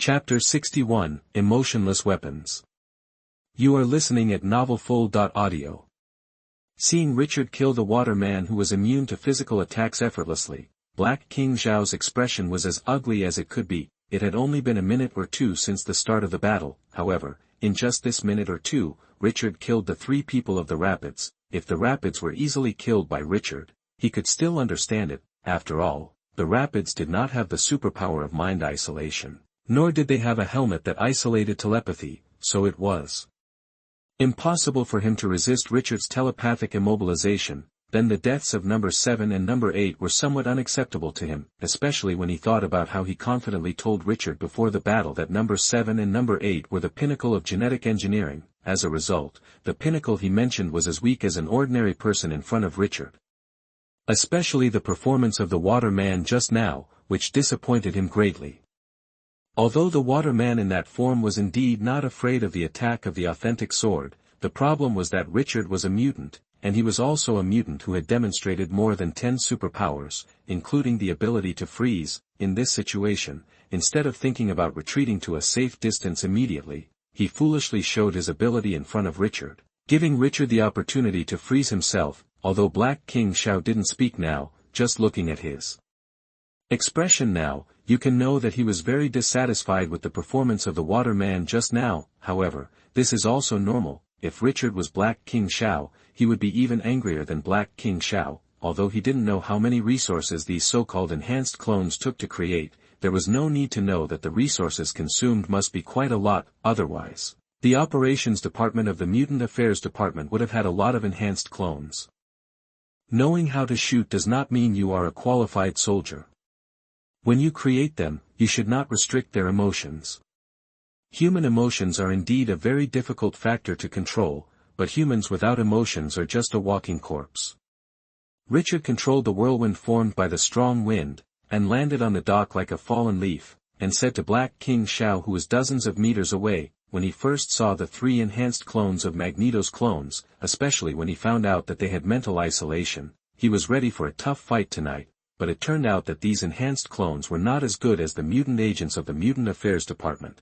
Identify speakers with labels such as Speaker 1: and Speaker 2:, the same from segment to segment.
Speaker 1: Chapter 61, Emotionless Weapons. You are listening at novelfull.audio. Seeing Richard kill the water man who was immune to physical attacks effortlessly, Black King Zhao's expression was as ugly as it could be. It had only been a minute or two since the start of the battle. However, in just this minute or two, Richard killed the 3 people of the rapids. If the rapids were easily killed by Richard, he could still understand it. After all, the rapids did not have the superpower of mind isolation. Nor did they have a helmet that isolated telepathy, so it was impossible for him to resist Richard's telepathic immobilization. Then the deaths of number 7 and number 8 were somewhat unacceptable to him, especially when he thought about how he confidently told Richard before the battle that number 7 and number 8 were the pinnacle of genetic engineering. As a result, the pinnacle he mentioned was as weak as an ordinary person in front of Richard. Especially the performance of the water man just now, which disappointed him greatly. Although the water man in that form was indeed not afraid of the attack of the authentic sword, the problem was that Richard was a mutant, and he was also a mutant who had demonstrated more than 10 superpowers, including the ability to freeze. In this situation, instead of thinking about retreating to a safe distance immediately, he foolishly showed his ability in front of Richard, giving Richard the opportunity to freeze himself. Although Black King Zhao didn't speak now, just looking at his expression now, you can know that he was very dissatisfied with the performance of the water man just now. However, this is also normal. If Richard was Black King Zhao, he would be even angrier than Black King Zhao. Although he didn't know how many resources these so-called enhanced clones took to create, there was no need to know that the resources consumed must be quite a lot. Otherwise, the operations department of the Mutant Affairs Department would have had a lot of enhanced clones. Knowing how to shoot does not mean you are a qualified soldier. When you create them, you should not restrict their emotions. Human emotions are indeed a very difficult factor to control, but humans without emotions are just a walking corpse. Richard controlled the whirlwind formed by the strong wind, and landed on the dock like a fallen leaf, and said to Black King Zhao, who was dozens of meters away, when he first saw the 3 enhanced clones of Magneto's clones, especially when he found out that they had mental isolation, he was ready for a tough fight tonight. But it turned out that these enhanced clones were not as good as the mutant agents of the Mutant Affairs Department.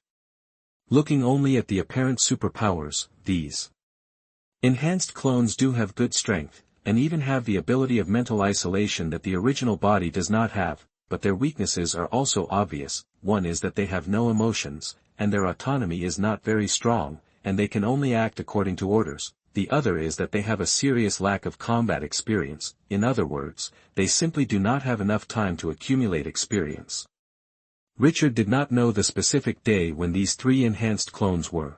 Speaker 1: Looking only at the apparent superpowers, these enhanced clones do have good strength, and even have the ability of mental isolation that the original body does not have, but their weaknesses are also obvious. One is that they have no emotions, and their autonomy is not very strong, and they can only act according to orders. The other is that they have a serious lack of combat experience. In other words, they simply do not have enough time to accumulate experience. Richard did not know the specific day when these 3 enhanced clones were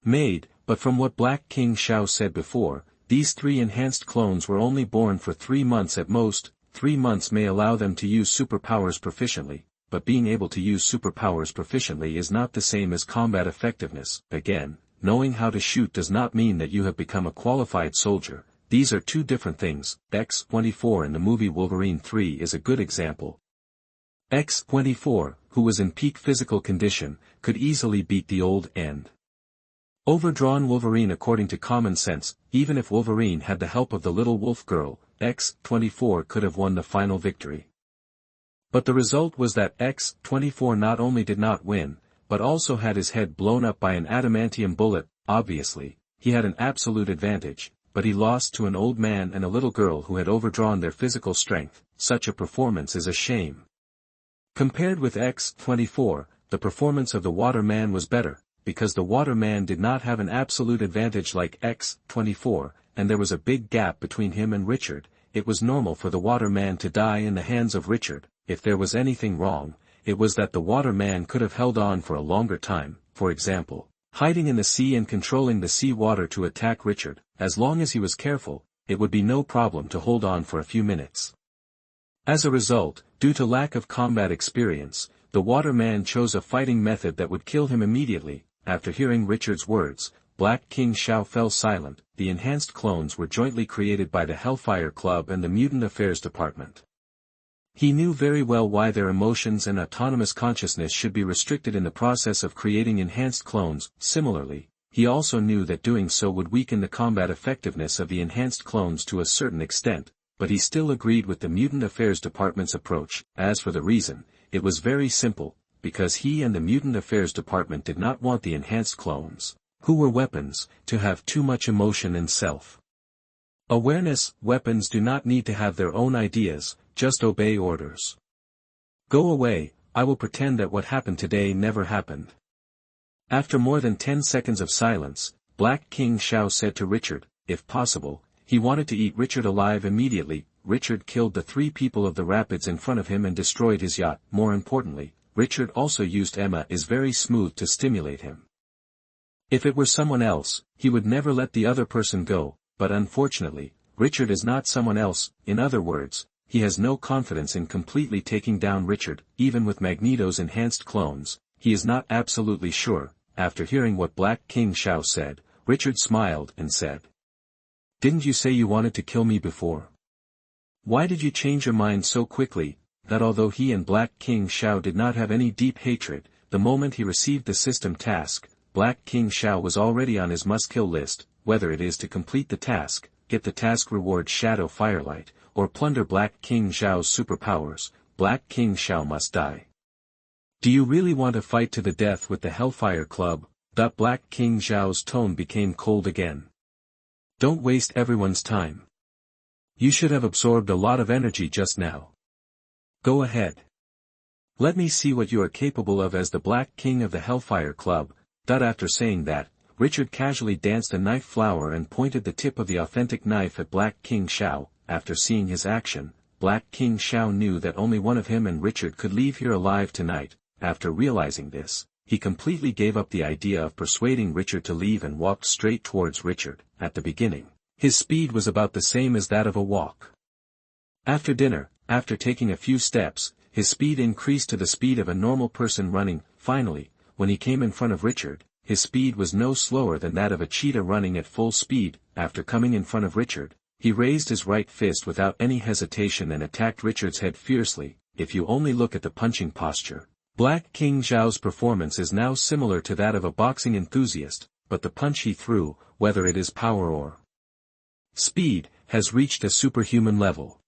Speaker 1: made, but from what Black King Zhao said before, these 3 enhanced clones were only born for 3 months at most. 3 months may allow them to use superpowers proficiently, but being able to use superpowers proficiently is not the same as combat effectiveness. Again, knowing how to shoot does not mean that you have become a qualified soldier. These are 2 different things. X-24 in the movie Wolverine 3 is a good example. X-24, who was in peak physical condition, could easily beat the old and overdrawn Wolverine according to common sense. Even if Wolverine had the help of the little wolf girl, X-24 could have won the final victory. But the result was that X-24 not only did not win, but also had his head blown up by an adamantium bullet. Obviously, he had an absolute advantage, but he lost to an old man and a little girl who had overdrawn their physical strength. Such a performance is a shame. Compared with X-24, the performance of the water man was better, because the water man did not have an absolute advantage like X-24, and there was a big gap between him and Richard. It was normal for the water man to die in the hands of Richard. If there was anything wrong, it was that the water man could have held on for a longer time, for example, hiding in the sea and controlling the sea water to attack Richard. As long as he was careful, it would be no problem to hold on for a few minutes. As a result, due to lack of combat experience, the water man chose a fighting method that would kill him immediately. After hearing Richard's words, Black King Zhao fell silent. The enhanced clones were jointly created by the Hellfire Club and the Mutant Affairs Department. He knew very well why their emotions and autonomous consciousness should be restricted in the process of creating enhanced clones. Similarly, he also knew that doing so would weaken the combat effectiveness of the enhanced clones to a certain extent, but he still agreed with the Mutant Affairs Department's approach. As for the reason, it was very simple. because he and the Mutant Affairs Department did not want the enhanced clones, who were weapons, to have too much emotion and self-awareness. Weapons do not need to have their own ideas, just obey orders. Go away, I will pretend that what happened today never happened. After more than 10 seconds of silence, Black King Shao said to Richard, if possible, he wanted to eat Richard alive immediately. Richard killed the 3 people of the rapids in front of him and destroyed his yacht. More importantly, Richard also used Emma is very smooth to stimulate him. If it were someone else, he would never let the other person go, but unfortunately, Richard is not someone else. In other words, he has no confidence in completely taking down Richard. Even with Magneto's enhanced clones, he is not absolutely sure. After hearing what Black King Shao said, Richard smiled and said, "Didn't you say you wanted to kill me before? Why did you change your mind so quickly?" That although he and Black King Shao did not have any deep hatred, the moment he received the system task, Black King Shao was already on his must-kill list, whether it is to complete the task, get the task reward Shadow Firelight, or plunder Black King Xiao's superpowers. Black King Shao must die. Do you really want to fight to the death with the Hellfire Club? Black King Xiao's tone became cold again. Don't waste everyone's time. You should have absorbed a lot of energy just now. Go ahead. Let me see what you are capable of as the Black King of the Hellfire Club. After saying that, Richard casually danced a knife flower and pointed the tip of the authentic knife at Black King Shao. After seeing his action, Black King Shao knew that only one of him and Richard could leave here alive tonight. After realizing this, he completely gave up the idea of persuading Richard to leave and walked straight towards Richard. At the beginning, his speed was about the same as that of a walk. After dinner, after taking a few steps, his speed increased to the speed of a normal person running. Finally, when he came in front of Richard, his speed was no slower than that of a cheetah running at full speed. After coming in front of Richard, he raised his right fist without any hesitation and attacked Richard's head fiercely. If you only look at the punching posture, Black King Xiao's performance is now similar to that of a boxing enthusiast, but the punch he threw, whether it is power or speed, has reached a superhuman level.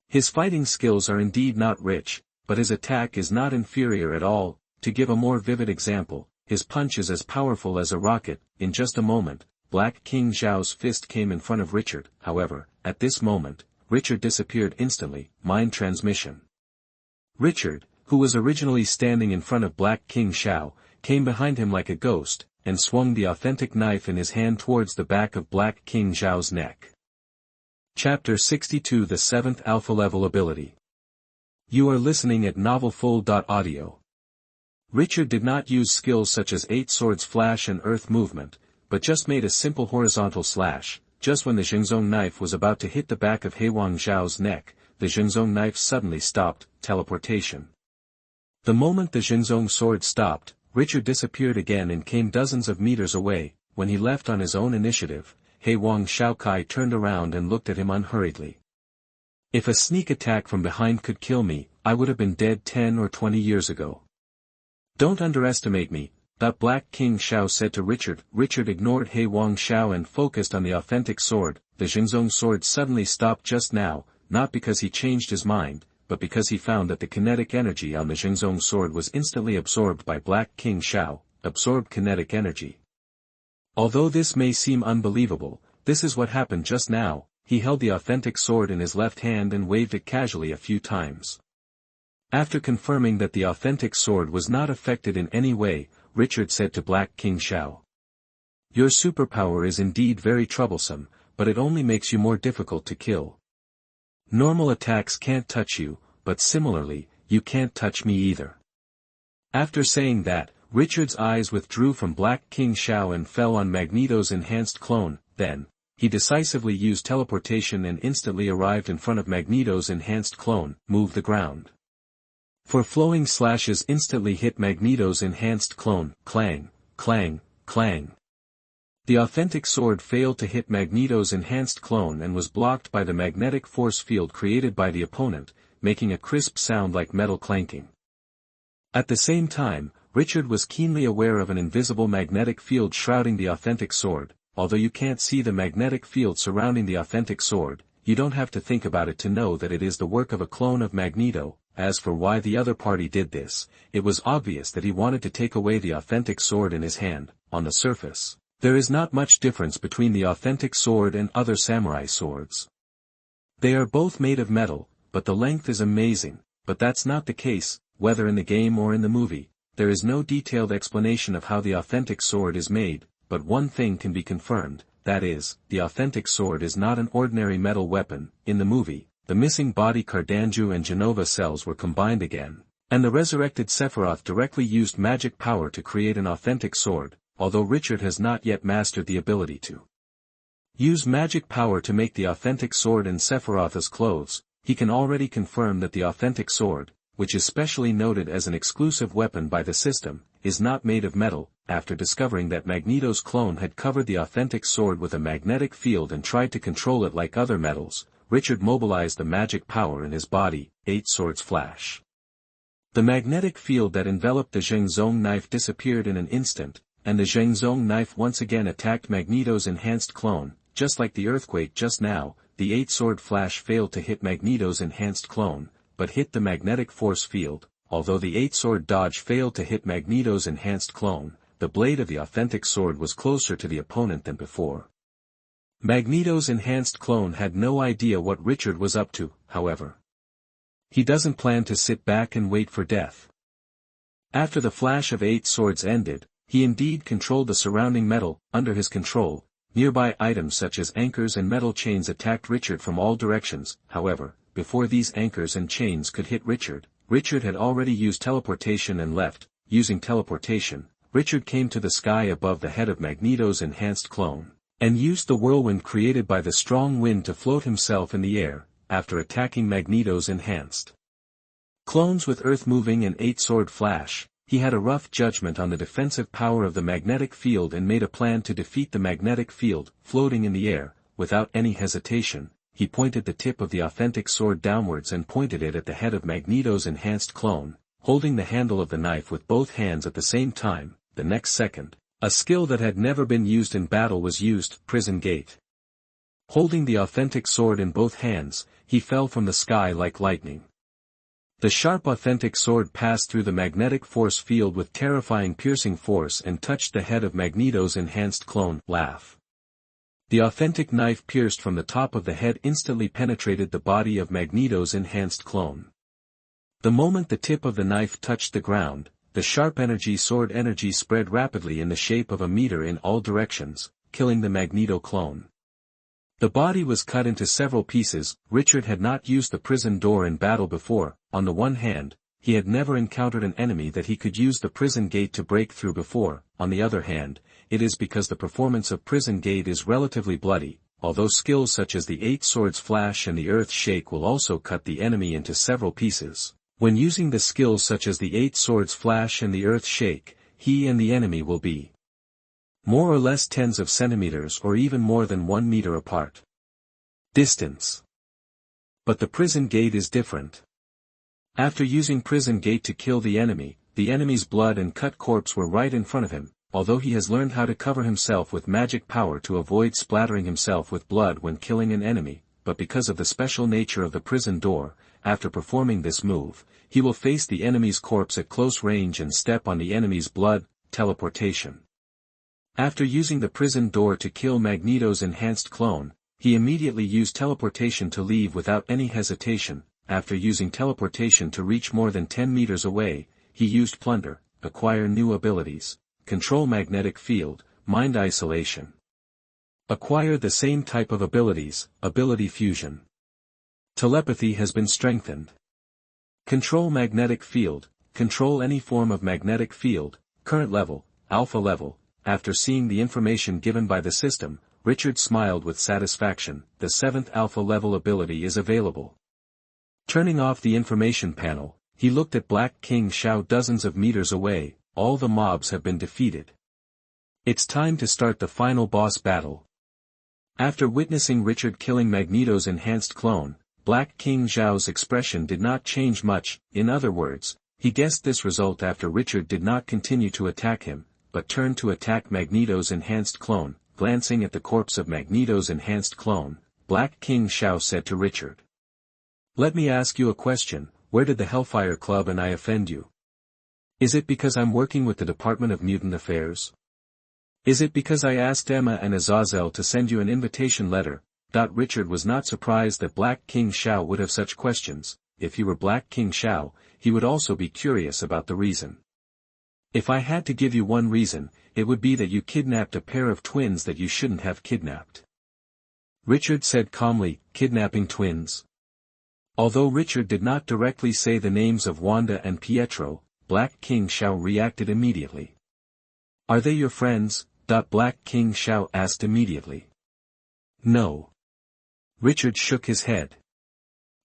Speaker 1: His fighting skills are indeed not rich, but his attack is not inferior at all. To give a more vivid example, his punch is as powerful as a rocket. In just a moment, Black King Xiao's fist came in front of Richard. However, at this moment, Richard disappeared instantly. Mind transmission. Richard, who was originally standing in front of Black King Xiao, came behind him like a ghost, and swung the authentic knife in his hand towards the back of Black King Xiao's neck. Chapter 62 The 7th Alpha Level Ability. You are listening at novelfull.audio. Richard did not use skills such as 8 swords flash and earth movement, but just made a simple horizontal slash. Just when the Xingzong knife was about to hit the back of Heiwang Zhao's neck, the Xingzong knife suddenly stopped. Teleportation. The moment the Xingzong sword stopped, Richard disappeared again and came dozens of meters away. When he left on his own initiative, Heiwang Shaokai turned around and looked at him unhurriedly. If a sneak attack from behind could kill me, I would have been dead 10 or 20 years ago. Don't underestimate me, Black King Xiao said to Richard. Richard ignored Heiwang Xiao and focused on the authentic sword. The Xingzong sword suddenly stopped just now, not because he changed his mind, but because he found that the kinetic energy on the Xingzong sword was instantly absorbed by Black King Xiao. Absorbed kinetic energy. Although this may seem unbelievable, this is what happened just now. He held the authentic sword in his left hand and waved it casually a few times. After confirming that the authentic sword was not affected in any way, Richard said to Black King Xiao. Your superpower is indeed very troublesome, but it only makes you more difficult to kill. Normal attacks can't touch you, but similarly, you can't touch me either. After saying that, Richard's eyes withdrew from Black King Xiao and fell on Magneto's enhanced clone. Then, he decisively used teleportation and instantly arrived in front of Magneto's enhanced clone. Move the ground. For flowing slashes instantly hit Magneto's enhanced clone. Clang, clang, clang. The authentic sword failed to hit Magneto's enhanced clone and was blocked by the magnetic force field created by the opponent, making a crisp sound like metal clanking. At the same time, Richard was keenly aware of an invisible magnetic field shrouding the authentic sword. Although you can't see the magnetic field surrounding the authentic sword, you don't have to think about it to know that it is the work of a clone of Magneto. As for why the other party did this, it was obvious that he wanted to take away the authentic sword in his hand. On the surface, there is not much difference between the authentic sword and other samurai swords. They are both made of metal, but the length is amazing, but that's not the case, whether in the game or in the movie. There is no detailed explanation of how the authentic sword is made, but one thing can be confirmed, that is, the authentic sword is not an ordinary metal weapon. In the movie, the missing body Cardanju and Genova cells were combined again, and the resurrected Sephiroth directly used magic power to create an authentic sword, although Richard has not yet mastered the ability to use magic power to make the authentic sword in Sephiroth's clothes. He can already confirm that the authentic sword, which is specially noted as an exclusive weapon by the system, is not made of metal. After discovering that Magneto's clone had covered the authentic sword with a magnetic field and tried to control it like other metals, Richard mobilized the magic power in his body. 8 swords flash. The magnetic field that enveloped the Zhengzong knife disappeared in an instant, and the Zhengzong knife once again attacked Magneto's enhanced clone. Just like the earthquake just now, the 8-sword flash failed to hit Magneto's enhanced clone, but hit the magnetic force field. Although the 8-sword dodge failed to hit Magneto's enhanced clone, the blade of the authentic sword was closer to the opponent than before. Magneto's enhanced clone had no idea what Richard was up to, however. He doesn't plan to sit back and wait for death. After the flash of 8 swords ended, he indeed controlled the surrounding metal. Under his control, nearby items such as anchors and metal chains attacked Richard from all directions. However, before these anchors and chains could hit Richard, Richard had already used teleportation and left. Using teleportation, Richard came to the sky above the head of Magneto's enhanced clone, and used the whirlwind created by the strong wind to float himself in the air. After attacking Magneto's enhanced clones with earth-moving and 8-sword flash, he had a rough judgment on the defensive power of the magnetic field and made a plan to defeat the magnetic field. Floating in the air, without any hesitation, he pointed the tip of the authentic sword downwards and pointed it at the head of Magneto's enhanced clone, holding the handle of the knife with both hands at the same time. The next second, a skill that had never been used in battle was used. Prison Gate. Holding the authentic sword in both hands, he fell from the sky like lightning. The sharp authentic sword passed through the magnetic force field with terrifying piercing force and touched the head of Magneto's enhanced clone. Laugh. The authentic knife pierced from the top of the head instantly penetrated the body of Magneto's enhanced clone. The moment the tip of the knife touched the ground, the sharp sword energy spread rapidly in the shape of a meteor in all directions, killing the Magneto clone. The body was cut into several pieces. Richard had not used the prison door in battle before. On the one hand, he had never encountered an enemy that he could use the prison gate to break through before. On the other hand, it is because the performance of prison gate is relatively bloody, although skills such as the 8 swords flash and the earth shake will also cut the enemy into several pieces. When using the skills such as the 8 swords flash and the earth shake, he and the enemy will be more or less tens of centimeters or even more than 1 meter apart. Distance. But the prison gate is different. After using prison gate to kill the enemy's blood and cut corpse were right in front of him. Although he has learned how to cover himself with magic power to avoid splattering himself with blood when killing an enemy, but because of the special nature of the prison door, after performing this move, he will face the enemy's corpse at close range and step on the enemy's blood. Teleportation. After using the prison door to kill Magneto's enhanced clone, he immediately used teleportation to leave without any hesitation. After using teleportation to reach more than 10 meters away, he used Plunder, acquire new abilities, control magnetic field, mind isolation. Acquire the same type of abilities, ability fusion. Telepathy has been strengthened. Control magnetic field, control any form of magnetic field, current level, alpha level. After seeing the information given by the system, Richard smiled with satisfaction. The 7th alpha level ability is available. Turning off the information panel, he looked at Black King Shao dozens of meters away. All the mobs have been defeated. It's time to start the final boss battle. After witnessing Richard killing Magneto's enhanced clone, Black King Zhao's expression did not change much. In other words, he guessed this result after Richard did not continue to attack him, but turned to attack Magneto's enhanced clone. Glancing at the corpse of Magneto's enhanced clone, Black King Shao said to Richard, "Let me ask you a question. where did the Hellfire Club and I offend you? Is it because I'm working with the Department of Mutant Affairs? Is it because I asked Emma and Azazel to send you an invitation letter? Richard was not surprised that Black King Shao would have such questions. If he were Black King Shao, he would also be curious about the reason. If I had to give you one reason, it would be that you kidnapped a pair of twins that you shouldn't have kidnapped. Richard said calmly, kidnapping twins. Although Richard did not directly say the names of Wanda and Pietro, Black King Shao reacted immediately. Are they your friends? Black King Shao asked immediately. No. Richard shook his head.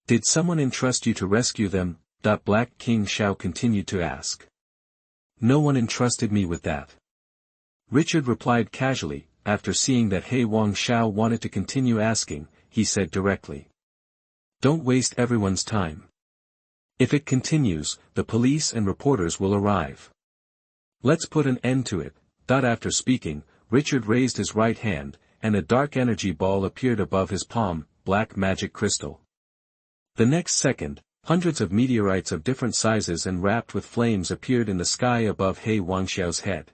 Speaker 1: Did someone entrust you to rescue them? Black King Shao continued to ask. No one entrusted me with that. Richard replied casually. After seeing that He Wang Shao wanted to continue asking, he said directly. Don't waste everyone's time. If it continues, the police and reporters will arrive. Let's put an end to it. After speaking, Richard raised his right hand, and a dark energy ball appeared above his palm, black magic crystal. The next second, hundreds of meteorites of different sizes and wrapped with flames appeared in the sky above He Wangshao's head.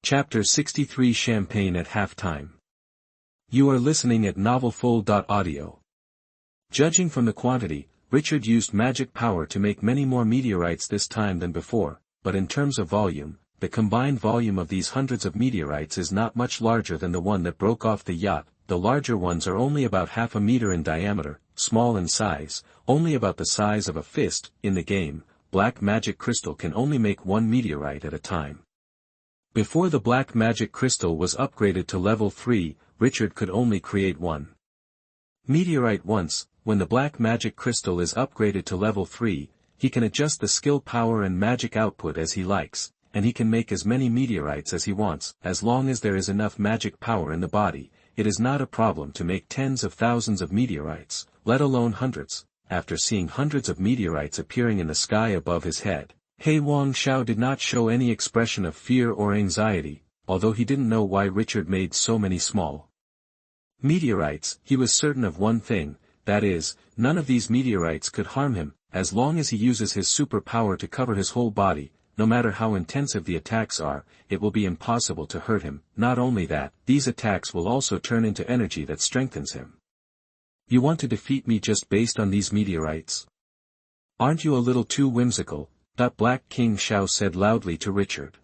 Speaker 1: Chapter 63 Champagne at Halftime. You are listening at novelfull.audio. Judging from the quantity, Richard used magic power to make many more meteorites this time than before, but in terms of volume, the combined volume of these hundreds of meteorites is not much larger than the one that broke off the yacht. The larger ones are only about half a meter in diameter, small in size, only about the size of a fist. In the game, black magic crystal can only make one meteorite at a time. Before the black magic crystal was upgraded to level 3, Richard could only create one meteorite once. When the black magic crystal is upgraded to level 3, he can adjust the skill power and magic output as he likes, and he can make as many meteorites as he wants. As long as there is enough magic power in the body, it is not a problem to make tens of thousands of meteorites, let alone hundreds. After seeing hundreds of meteorites appearing in the sky above his head, He Wangshao did not show any expression of fear or anxiety, although he didn't know why Richard made so many small meteorites. He was certain of one thing, that is, none of these meteorites could harm him. As long as he uses his superpower to cover his whole body, no matter how intensive the attacks are, it will be impossible to hurt him. Not only that, these attacks will also turn into energy that strengthens him. You want to defeat me just based on these meteorites? Aren't you a little too whimsical? Black King Shao said loudly to Richard.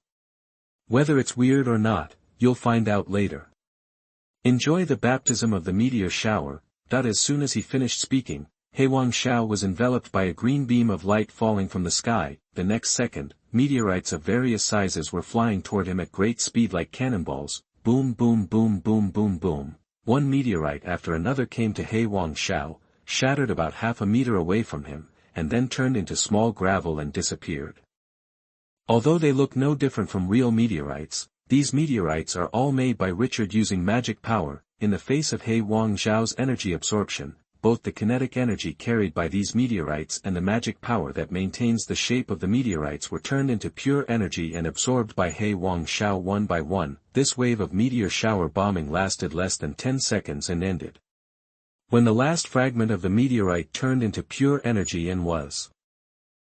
Speaker 1: Whether it's weird or not, you'll find out later. Enjoy the baptism of the meteor shower. As soon as he finished speaking, He Wangshao was enveloped by a green beam of light falling from the sky. The next second, meteorites of various sizes were flying toward him at great speed like cannonballs. Boom boom boom boom boom boom. One meteorite after another came to He Wangshao, shattered about half a meter away from him, and then turned into small gravel and disappeared. Although they look no different from real meteorites, these meteorites are all made by Richard using magic power. In the face of He Wangshao's energy absorption, both the kinetic energy carried by these meteorites and the magic power that maintains the shape of the meteorites were turned into pure energy and absorbed by He Wangshao one by one. This wave of meteor shower bombing lasted less than 10 seconds and ended when the last fragment of the meteorite turned into pure energy and was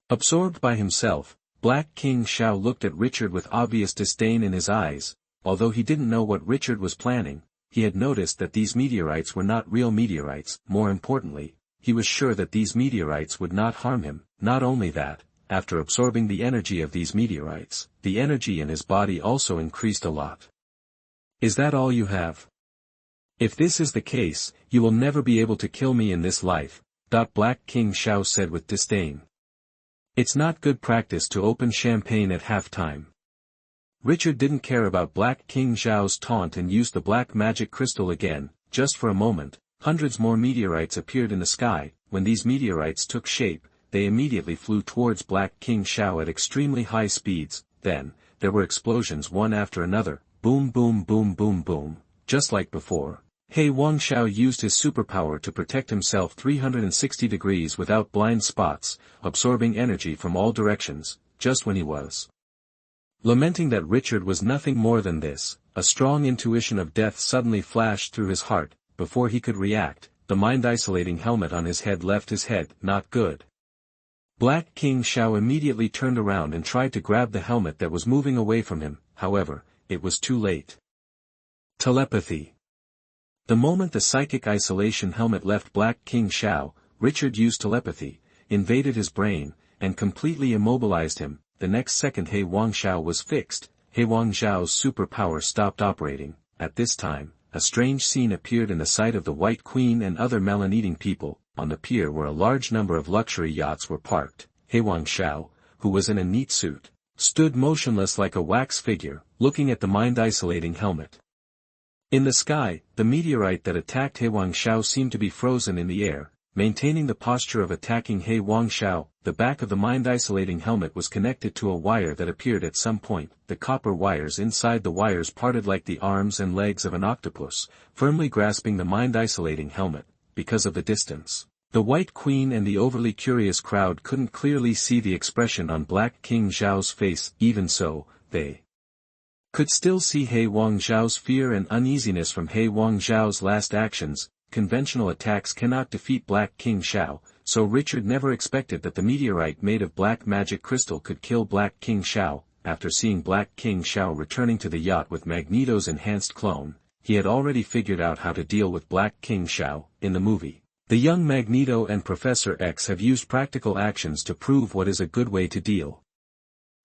Speaker 1: absorbed by himself. Black King Shao looked at Richard with obvious disdain in his eyes. Although he didn't know what Richard was planning, he had noticed that these meteorites were not real meteorites. More importantly, he was sure that these meteorites would not harm him. Not only that, after absorbing the energy of these meteorites, the energy in his body also increased a lot. Is that all you have? If this is the case, you will never be able to kill me in this life. Black King Shao said with disdain. It's not good practice to open champagne at halftime. Richard didn't care about Black King Zhao's taunt and used the black magic crystal again. Just for a moment, hundreds more meteorites appeared in the sky. When these meteorites took shape, they immediately flew towards Black King Shao at extremely high speeds. Then, there were explosions one after another. Boom boom boom boom boom. Just like before, He Wangshao used his superpower to protect himself 360 degrees without blind spots, absorbing energy from all directions. Just when he was lamenting that Richard was nothing more than this, a strong intuition of death suddenly flashed through his heart. Before he could react, the mind-isolating helmet on his head left his head. Not good. Black King Shao immediately turned around and tried to grab the helmet that was moving away from him, however, it was too late. Telepathy. The moment the psychic isolation helmet left Black King Shao, Richard used telepathy, invaded his brain, and completely immobilized him. The next second He Wangshao was fixed, He Wangzhao's superpower stopped operating. At this time, a strange scene appeared in the sight of the White Queen and other melon-eating people. On the pier where a large number of luxury yachts were parked, He Wangshao, who was in a neat suit, stood motionless like a wax figure, looking at the mind-isolating helmet. In the sky, the meteorite that attacked He Wangshao seemed to be frozen in the air, maintaining the posture of attacking He Wangshao. The back of the mind-isolating helmet was connected to a wire that appeared at some point. The copper wires inside the wires parted like the arms and legs of an octopus, firmly grasping the mind-isolating helmet. Because of the distance, the White Queen and the overly curious crowd couldn't clearly see the expression on Black King Zhao's face. Even so, they could still see He Wangzhao's fear and uneasiness from He Wangzhao's last actions. Conventional attacks cannot defeat Black King Shao, so Richard never expected that the meteorite made of black magic crystal could kill Black King Shao. After seeing Black King Shao returning to the yacht with Magneto's enhanced clone, he had already figured out how to deal with Black King Shao. In the movie, the young Magneto and Professor X have used practical actions to prove what is a good way to deal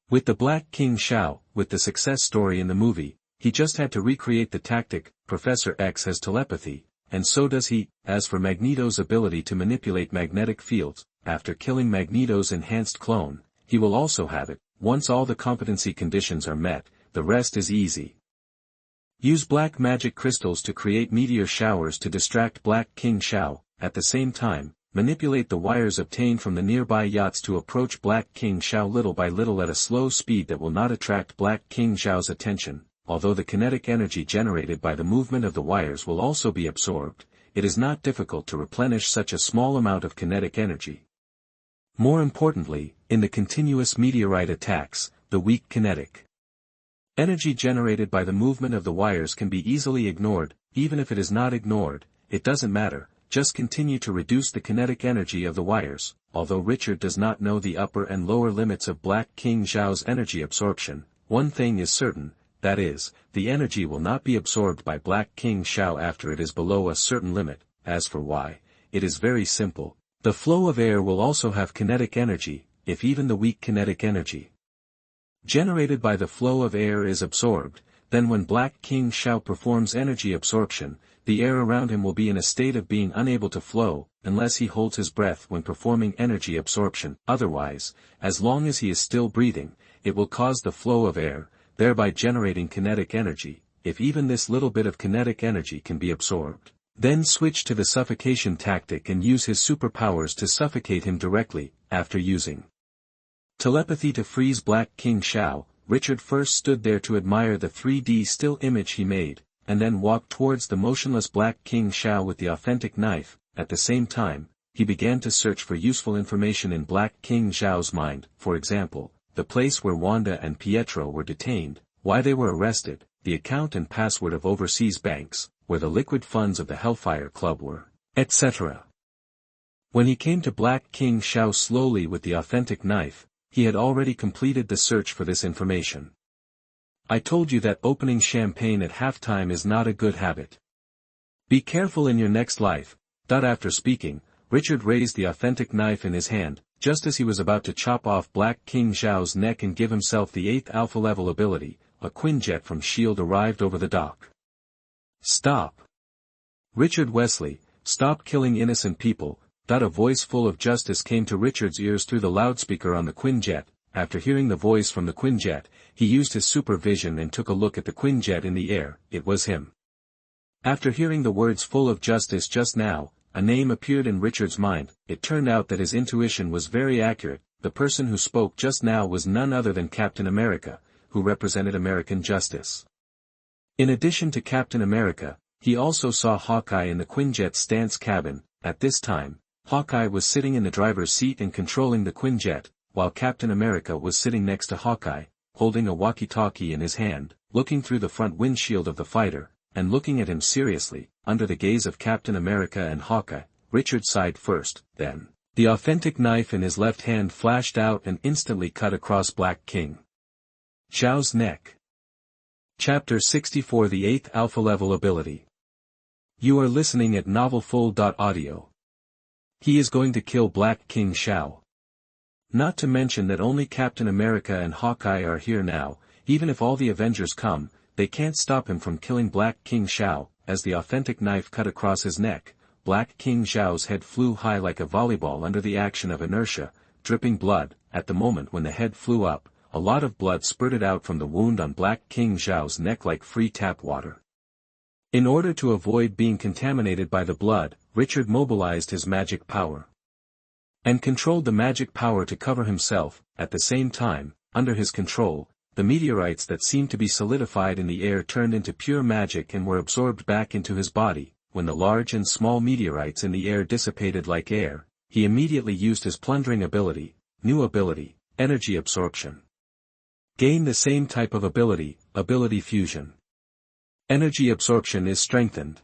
Speaker 1: with the Black King Shao. With the success story in the movie, he just had to recreate the tactic. Professor X has telepathy, and so does he. As for Magneto's ability to manipulate magnetic fields, after killing Magneto's enhanced clone, he will also have it. Once all the competency conditions are met, the rest is easy. Use black magic crystals to create meteor showers to distract Black King Shao. At the same time, manipulate the wires obtained from the nearby yachts to approach Black King Shao little by little at a slow speed that will not attract Black King Zhao's attention. Although the kinetic energy generated by the movement of the wires will also be absorbed, it is not difficult to replenish such a small amount of kinetic energy. More importantly, in the continuous meteorite attacks, the weak kinetic energy generated by the movement of the wires can be easily ignored. Even if it is not ignored, it doesn't matter, just continue to reduce the kinetic energy of the wires. Although Richard does not know the upper and lower limits of Black King Zhao's energy absorption, one thing is certain, that is, the energy will not be absorbed by Black King Shao after it is below a certain limit. As for why, it is very simple. The flow of air will also have kinetic energy. If even the weak kinetic energy generated by the flow of air is absorbed, then when Black King Shao performs energy absorption, the air around him will be in a state of being unable to flow, unless he holds his breath when performing energy absorption. Otherwise, as long as he is still breathing, it will cause the flow of air, thereby generating kinetic energy. If even this little bit of kinetic energy can be absorbed, then switch to the suffocation tactic and use his superpowers to suffocate him directly. After using telepathy to freeze Black King Shao, Richard first stood there to admire the 3D still image he made, and then walked towards the motionless Black King Shao with the authentic knife. At the same time, he began to search for useful information in Black King Zhao's mind. For example, the place where Wanda and Pietro were detained, why they were arrested, the account and password of overseas banks, where the liquid funds of the Hellfire Club were, etc. When he came to Black King Shao slowly with the authentic knife, he had already completed the search for this information. I told you that opening champagne at halftime is not a good habit. Be careful in your next life. After speaking, Richard raised the authentic knife in his hand. Just as he was about to chop off Black King Zhao's neck and give himself the 8th alpha-level ability, a Quinjet from S.H.I.E.L.D. arrived over the dock. Stop! Richard Wesley, stop killing innocent people. A voice full of justice came to Richard's ears through the loudspeaker on the Quinjet. After hearing the voice from the Quinjet, he used his supervision and took a look at the Quinjet in the air. It was him. After hearing the words full of justice just now, a name appeared in Richard's mind. It turned out that his intuition was very accurate. The person who spoke just now was none other than Captain America, who represented American justice. In addition to Captain America, he also saw Hawkeye in the Quinjet's stance cabin. At this time, Hawkeye was sitting in the driver's seat and controlling the Quinjet, while Captain America was sitting next to Hawkeye, holding a walkie-talkie in his hand, looking through the front windshield of the fighter, and looking at him seriously. Under the gaze of Captain America and Hawkeye, Richard sighed first, then The authentic knife in his left hand flashed out and instantly cut across Black King Xiao's neck. Chapter 64, the 8th Alpha Level Ability. You are listening at NovelFull.audio. He is going to kill Black King Xiao. Not to mention that only Captain America and Hawkeye are here now. Even if all the Avengers come, they can't stop him from killing Black King Xiao. As the authentic knife cut across his neck, Black King Xiao's head flew high like a volleyball under the action of inertia, dripping blood. At the moment when the head flew up, a lot of blood spurted out from the wound on Black King Xiao's neck like free tap water. In order to avoid being contaminated by the blood, Richard mobilized his magic power and controlled the magic power to cover himself. At the same time, under his control, the meteorites that seemed to be solidified in the air turned into pure magic and were absorbed back into his body. When the large and small meteorites in the air dissipated like air, he immediately used his plundering ability, new ability, energy absorption. Gain the same type of ability, ability fusion. Energy absorption is strengthened.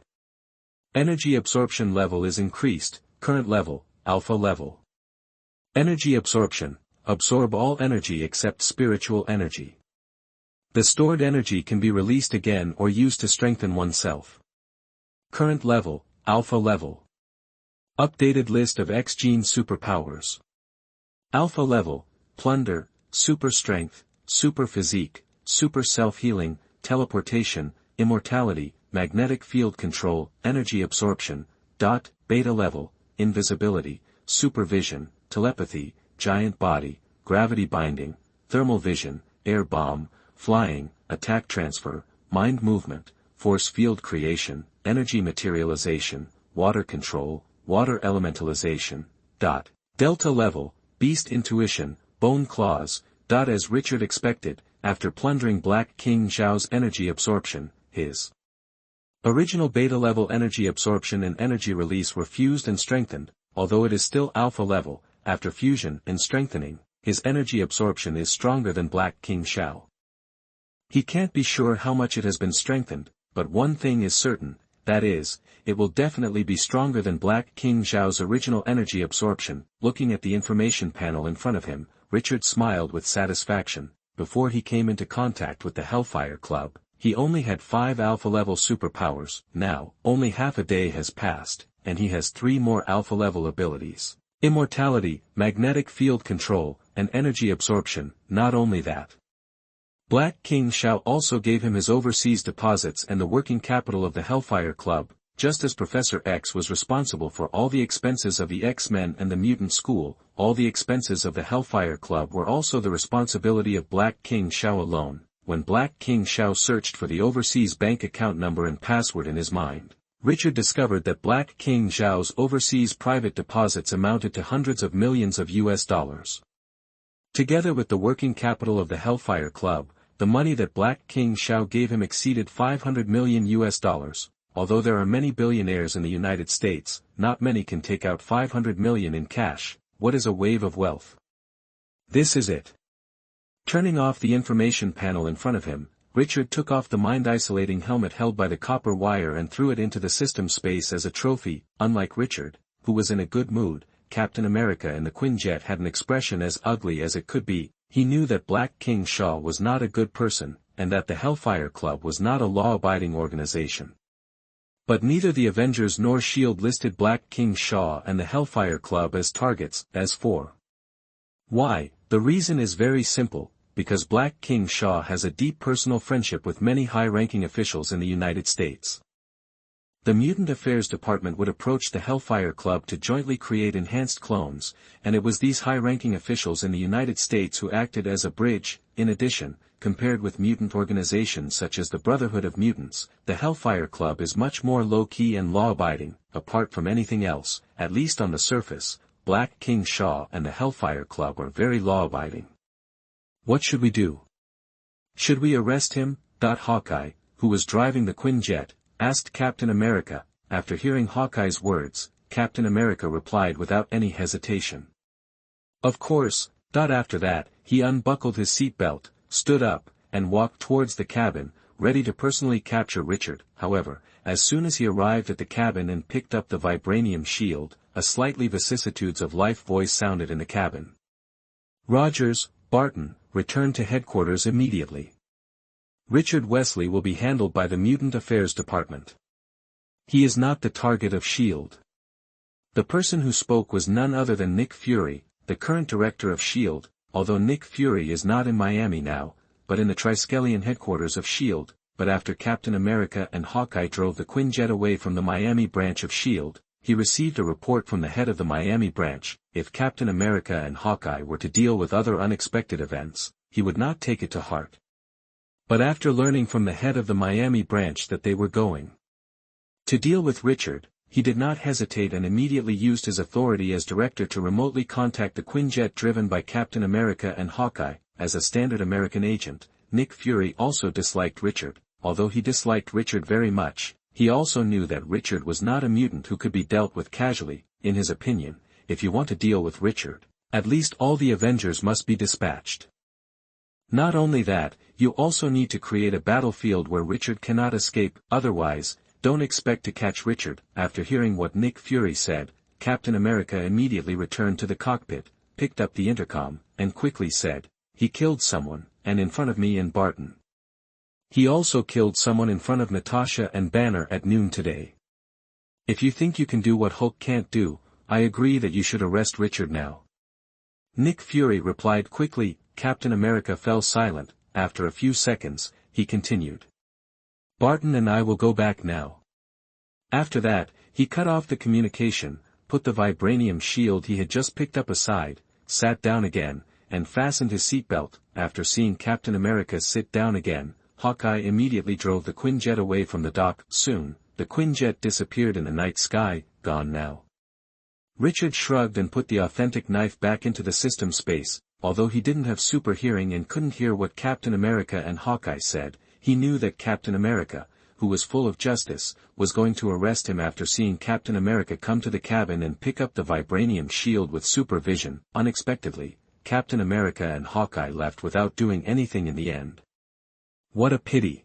Speaker 1: Energy absorption level is increased, current level, alpha level. Energy absorption, absorb all energy except spiritual energy. The stored energy can be released again or used to strengthen oneself. Current level, alpha level. Updated list of X-Gene superpowers. Alpha level, plunder, super strength, super physique, super self-healing, teleportation, immortality, magnetic field control, energy absorption, beta level, invisibility, supervision, telepathy, giant body, gravity binding, thermal vision, air bomb, flying, attack transfer, mind movement, force field creation, energy materialization, water control, water elementalization, delta level, beast intuition, bone claws, as Richard expected, after plundering Black King Xiao's energy absorption, his original beta level energy absorption and energy release were fused and strengthened. Although it is still alpha level, after fusion and strengthening, his energy absorption is stronger than Black King Xiao. He can't be sure how much it has been strengthened, but one thing is certain, that is, it will definitely be stronger than Black King Xiao's original energy absorption. Looking at the information panel in front of him, Richard smiled with satisfaction. Before he came into contact with the Hellfire Club, he only had 5 alpha-level superpowers. Now, only half a day has passed, and he has 3 more alpha-level abilities: immortality, magnetic field control, and energy absorption. Not only that, Black King Xiao also gave him his overseas deposits and the working capital of the Hellfire Club. Just as Professor X was responsible for all the expenses of the X-Men and the Mutant School, all the expenses of the Hellfire Club were also the responsibility of Black King Xiao alone. When Black King Xiao searched for the overseas bank account number and password in his mind, Richard discovered that Black King Xiao's overseas private deposits amounted to hundreds of millions of US dollars. Together with the working capital of the Hellfire Club, the money that Black King Xiao gave him exceeded 500 million US dollars. Although there are many billionaires in the United States, not many can take out 500 million in cash. What is a wave of wealth? This is it. Turning off the information panel in front of him, Richard took off the mind-isolating helmet held by the copper wire and threw it into the system space as a trophy. Unlike Richard, who was in a good mood, Captain America and the Quinjet had an expression as ugly as it could be. He knew that Black King Xiao was not a good person, and that the Hellfire Club was not a law-abiding organization. But neither the Avengers nor S.H.I.E.L.D. listed Black King Xiao and the Hellfire Club as targets. As for why, the reason is very simple, because Black King Xiao has a deep personal friendship with many high-ranking officials in the United States. The Mutant Affairs Department would approach the Hellfire Club to jointly create enhanced clones, and it was these high-ranking officials in the United States who acted as a bridge. In addition, compared with mutant organizations such as the Brotherhood of Mutants, the Hellfire Club is much more low-key and law-abiding. Apart from anything else, at least on the surface, Black King Xiao and the Hellfire Club are very law-abiding. What should we do? Should we arrest him? Hawkeye, who was driving the Quinjet, asked Captain America. After hearing Hawkeye's words, Captain America replied without any hesitation. Of course. After that, he unbuckled his seatbelt, stood up, and walked towards the cabin, ready to personally capture Richard. However, as soon as he arrived at the cabin and picked up the vibranium shield, a slightly vicissitudes of life voice sounded in the cabin. Rogers, Barton, return to headquarters immediately. Richard Wesley will be handled by the Mutant Affairs Department. He is not the target of S.H.I.E.L.D. The person who spoke was none other than Nick Fury, the current director of S.H.I.E.L.D., although Nick Fury is not in Miami now, but in the Triskelion headquarters of S.H.I.E.L.D., but after Captain America and Hawkeye drove the Quinjet away from the Miami branch of S.H.I.E.L.D., he received a report from the head of the Miami branch. If Captain America and Hawkeye were to deal with other unexpected events, he would not take it to heart. But after learning from the head of the Miami branch that they were going to deal with Richard, he did not hesitate and immediately used his authority as director to remotely contact the Quinjet driven by Captain America and Hawkeye. As a standard American agent, Nick Fury also disliked Richard. Although he disliked Richard very much, he also knew that Richard was not a mutant who could be dealt with casually. In his opinion, if you want to deal with Richard, at least all the Avengers must be dispatched. Not only that, you also need to create a battlefield where Richard cannot escape, otherwise, don't expect to catch Richard. After hearing what Nick Fury said, Captain America immediately returned to the cockpit, picked up the intercom, and quickly said, "He killed someone, and in front of me and Barton. He also killed someone in front of Natasha and Banner at noon today. If you think you can do what Hulk can't do, I agree that you should arrest Richard now." Nick Fury replied quickly. Captain America fell silent. After a few seconds, he continued. "Barton and I will go back now." After that, he cut off the communication, put the vibranium shield he had just picked up aside, sat down again, and fastened his seatbelt. After seeing Captain America sit down again, Hawkeye immediately drove the Quinjet away from the dock. Soon, the Quinjet disappeared in the night sky, gone now. Richard shrugged and put the authentic knife back into the system space. Although he didn't have super hearing and couldn't hear what Captain America and Hawkeye said, he knew that Captain America, who was full of justice, was going to arrest him. After seeing Captain America come to the cabin and pick up the vibranium shield with supervision. Unexpectedly, Captain America and Hawkeye left without doing anything in the end. What a pity.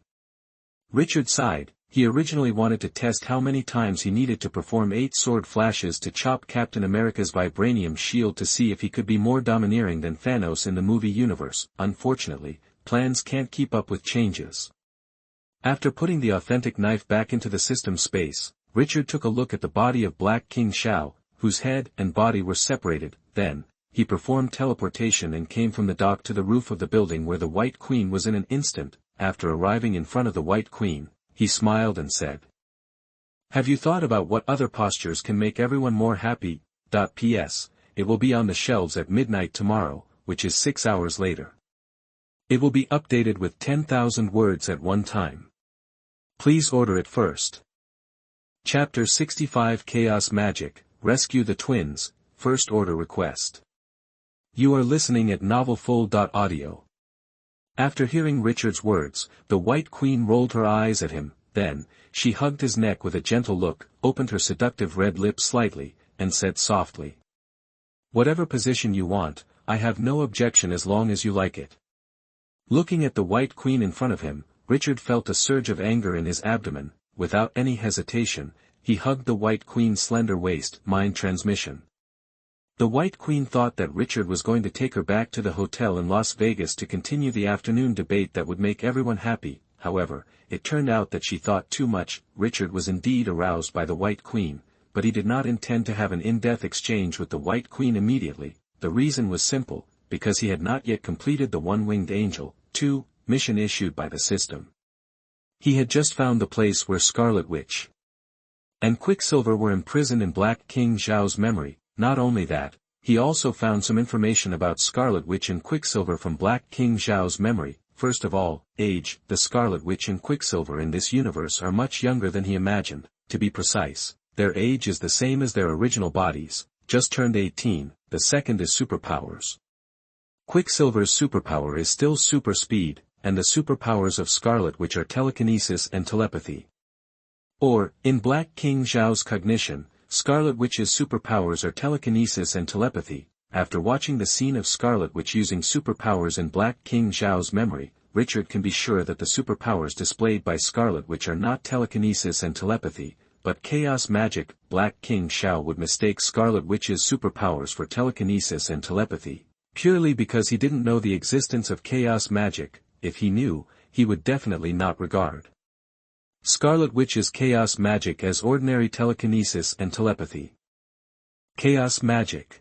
Speaker 1: Richard sighed. He originally wanted to test how many times he needed to perform 8 sword flashes to chop Captain America's vibranium shield to see if he could be more domineering than Thanos in the movie universe. Unfortunately, plans can't keep up with changes. After putting the authentic knife back into the system space, Richard took a look at the body of Black King Shao, whose head and body were separated. Then, he performed teleportation and came from the dock to the roof of the building where the White Queen was in an instant. After arriving in front of the White Queen, he smiled and said, "Have you thought about what other postures can make everyone more happy? P.S. It will be on the shelves at midnight tomorrow, which is 6 hours later. It will be updated with 10,000 words at one time. Please order it first." Chapter 65 Chaos Magic, Rescue the Twins, First Order Request. You are listening at novelfull.audio. After hearing Richard's words, the White Queen rolled her eyes at him. Then, she hugged his neck with a gentle look, opened her seductive red lips slightly, and said softly, "Whatever position you want, I have no objection as long as you like it." Looking at the White Queen in front of him, Richard felt a surge of anger in his abdomen. Without any hesitation, he hugged the White Queen's slender waist. Mind transmission. The White Queen thought that Richard was going to take her back to the hotel in Las Vegas to continue the afternoon debate that would make everyone happy. However, it turned out that she thought too much. Richard was indeed aroused by the White Queen, but he did not intend to have an in-depth exchange with the White Queen immediately. The reason was simple, because he had not yet completed the One-Winged Angel, 2, mission issued by the system. He had just found the place where Scarlet Witch and Quicksilver were imprisoned in Black King Zhao's memory. Not only that, he also found some information about Scarlet Witch and Quicksilver from Black King Zhao's memory. First of all, age. The Scarlet Witch and Quicksilver in this universe are much younger than he imagined. To be precise, their age is the same as their original bodies, just turned 18. The second is superpowers. Quicksilver's superpower is still super speed, and the superpowers of Scarlet Witch are telekinesis and telepathy. Or, in Black King Zhao's cognition, Scarlet Witch's superpowers are telekinesis and telepathy. After watching the scene of Scarlet Witch using superpowers in Black King Zhao's memory, Richard can be sure that the superpowers displayed by Scarlet Witch are not telekinesis and telepathy, but chaos magic. Black King Shao would mistake Scarlet Witch's superpowers for telekinesis and telepathy, purely because he didn't know the existence of chaos magic. If he knew, he would definitely not regard Scarlet Witch's chaos magic as ordinary telekinesis and telepathy. Chaos magic.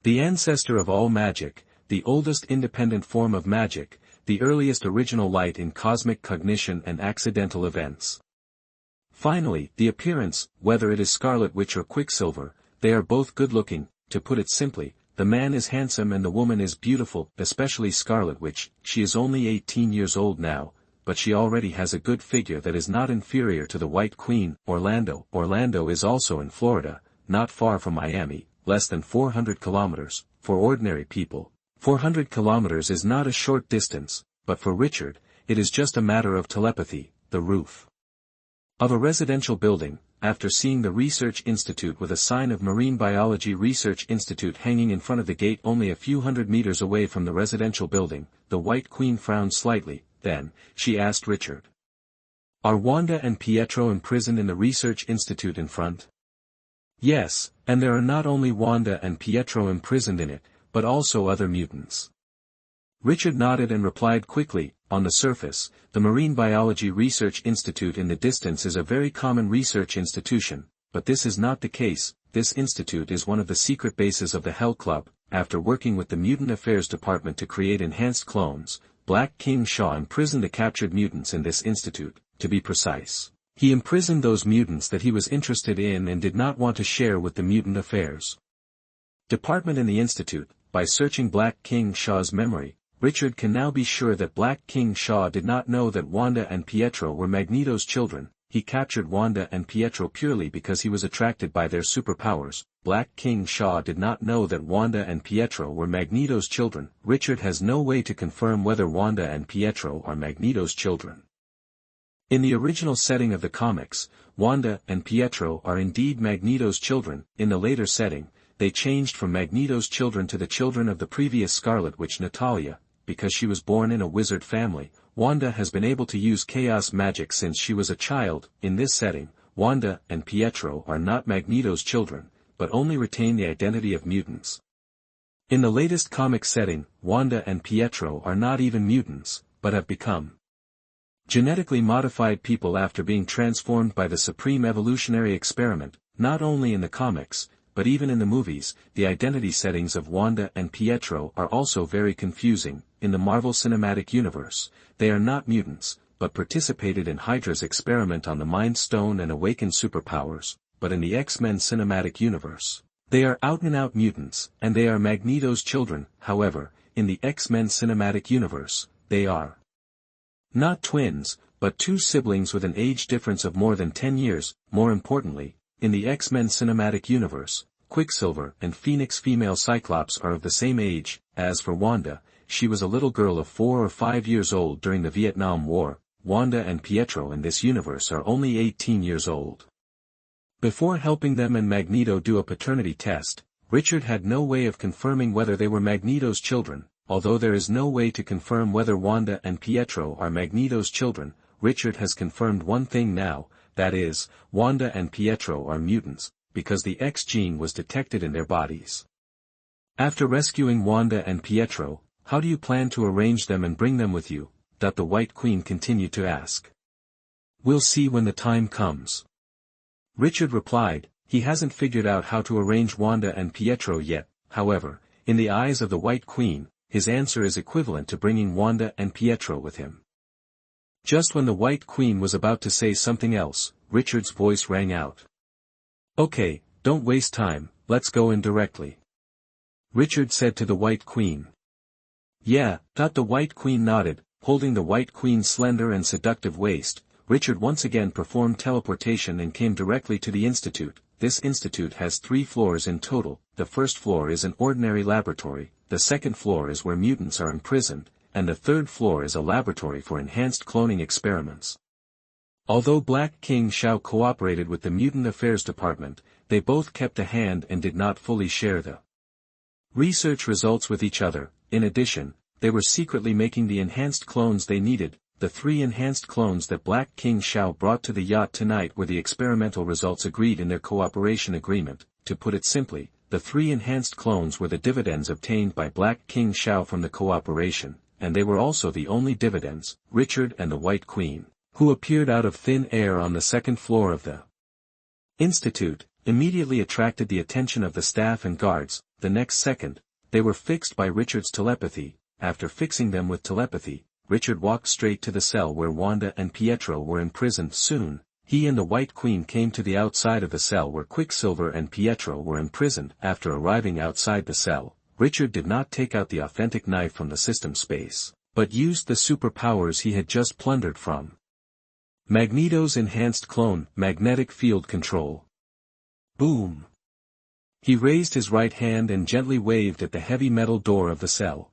Speaker 1: The ancestor of all magic, the oldest independent form of magic, the earliest original light in cosmic cognition and accidental events. Finally, the appearance, whether it is Scarlet Witch or Quicksilver, they are both good-looking. To put it simply, the man is handsome and the woman is beautiful, especially Scarlet Witch. She is only 18 years old now, but she already has a good figure that is not inferior to the White Queen. Orlando. Orlando is also in Florida, not far from Miami, less than 400 kilometers. For ordinary people, 400 kilometers is not a short distance, but for Richard, it is just a matter of telepathy. The roof of a residential building, after seeing the Research Institute with a sign of Marine Biology Research Institute hanging in front of the gate only a few hundred meters away from the residential building, the White Queen frowned slightly. Then, she asked Richard, "Are Wanda and Pietro imprisoned in the Research Institute in front?" "Yes, and there are not only Wanda and Pietro imprisoned in it, but also other mutants." Richard nodded and replied quickly, "On the surface, the Marine Biology Research Institute in the distance is a very common research institution, but this is not the case. This institute is one of the secret bases of the Hell Club. After working with the Mutant Affairs Department to create enhanced clones, Black King Shao imprisoned the captured mutants in this institute. To be precise, he imprisoned those mutants that he was interested in and did not want to share with the Mutant Affairs Department in the institute. By searching Black King Shao's memory, Richard can now be sure that Black King Shao did not know that Wanda and Pietro were Magneto's children. He captured Wanda and Pietro purely because he was attracted by their superpowers. Black King Shao did not know that Wanda and Pietro were Magneto's children. Richard has no way to confirm whether Wanda and Pietro are Magneto's children. In the original setting of the comics, Wanda and Pietro are indeed Magneto's children. In the later setting, they changed from Magneto's children to the children of the previous Scarlet Witch Natalia. Because she was born in a wizard family, Wanda has been able to use chaos magic since she was a child. In this setting, Wanda and Pietro are not Magneto's children, but only retain the identity of mutants. In the latest comic setting, Wanda and Pietro are not even mutants, but have become genetically modified people after being transformed by the supreme evolutionary experiment. Not only in the comics, but even in the movies, the identity settings of Wanda and Pietro are also very confusing. In the Marvel Cinematic Universe, they are not mutants, but participated in Hydra's experiment on the Mind Stone and awakened superpowers. But in the X-Men Cinematic Universe, they are out-and-out mutants, and they are Magneto's children. However, in the X-Men Cinematic Universe, they are not twins, but two siblings with an age difference of more than 10 years. More importantly, in the X-Men Cinematic Universe, Quicksilver and Phoenix female Cyclops are of the same age. As for Wanda, she was a little girl of 4 or 5 years old during the Vietnam War. Wanda and Pietro in this universe are only 18 years old. Before helping them and Magneto do a paternity test, Richard had no way of confirming whether they were Magneto's children. Although there is no way to confirm whether Wanda and Pietro are Magneto's children, Richard has confirmed one thing now, that is, Wanda and Pietro are mutants, because the X gene was detected in their bodies. After rescuing Wanda and Pietro, how do you plan to arrange them and bring them with you? The White Queen continued to ask. We'll see when the time comes. Richard replied, he hasn't figured out how to arrange Wanda and Pietro yet. However, in the eyes of the White Queen, his answer is equivalent to bringing Wanda and Pietro with him. Just when the White Queen was about to say something else, Richard's voice rang out. Okay, don't waste time, let's go in directly. Richard said to the White Queen. Yeah, the White Queen nodded, holding the White Queen's slender and seductive waist. Richard once again performed teleportation and came directly to the institute. This institute has 3 floors in total. The first floor is an ordinary laboratory, the second floor is where mutants are imprisoned, and the third floor is a laboratory for enhanced cloning experiments. Although Black King Shao cooperated with the Mutant Affairs Department, they both kept a hand and did not fully share the research results with each other. In addition, they were secretly making the enhanced clones they needed. the 3 enhanced clones that Black King Shao brought to the yacht tonight were the experimental results agreed in their cooperation agreement. To put it simply, the 3 enhanced clones were the dividends obtained by Black King Shao from the cooperation, and they were also the only dividends, Richard and the White Queen, who appeared out of thin air on the 2nd floor of the Institute, immediately attracted the attention of the staff and guards. The next second, they were fixed by Richard's telepathy. After fixing them with telepathy, Richard walked straight to the cell where Wanda and Pietro were imprisoned. Soon, he and the White Queen came to the outside of the cell where Quicksilver and Pietro were imprisoned. After arriving outside the cell, Richard did not take out the authentic knife from the system space, but used the superpowers he had just plundered from Magneto's enhanced clone, magnetic field control. Boom! He raised his right hand and gently waved at the heavy metal door of the cell.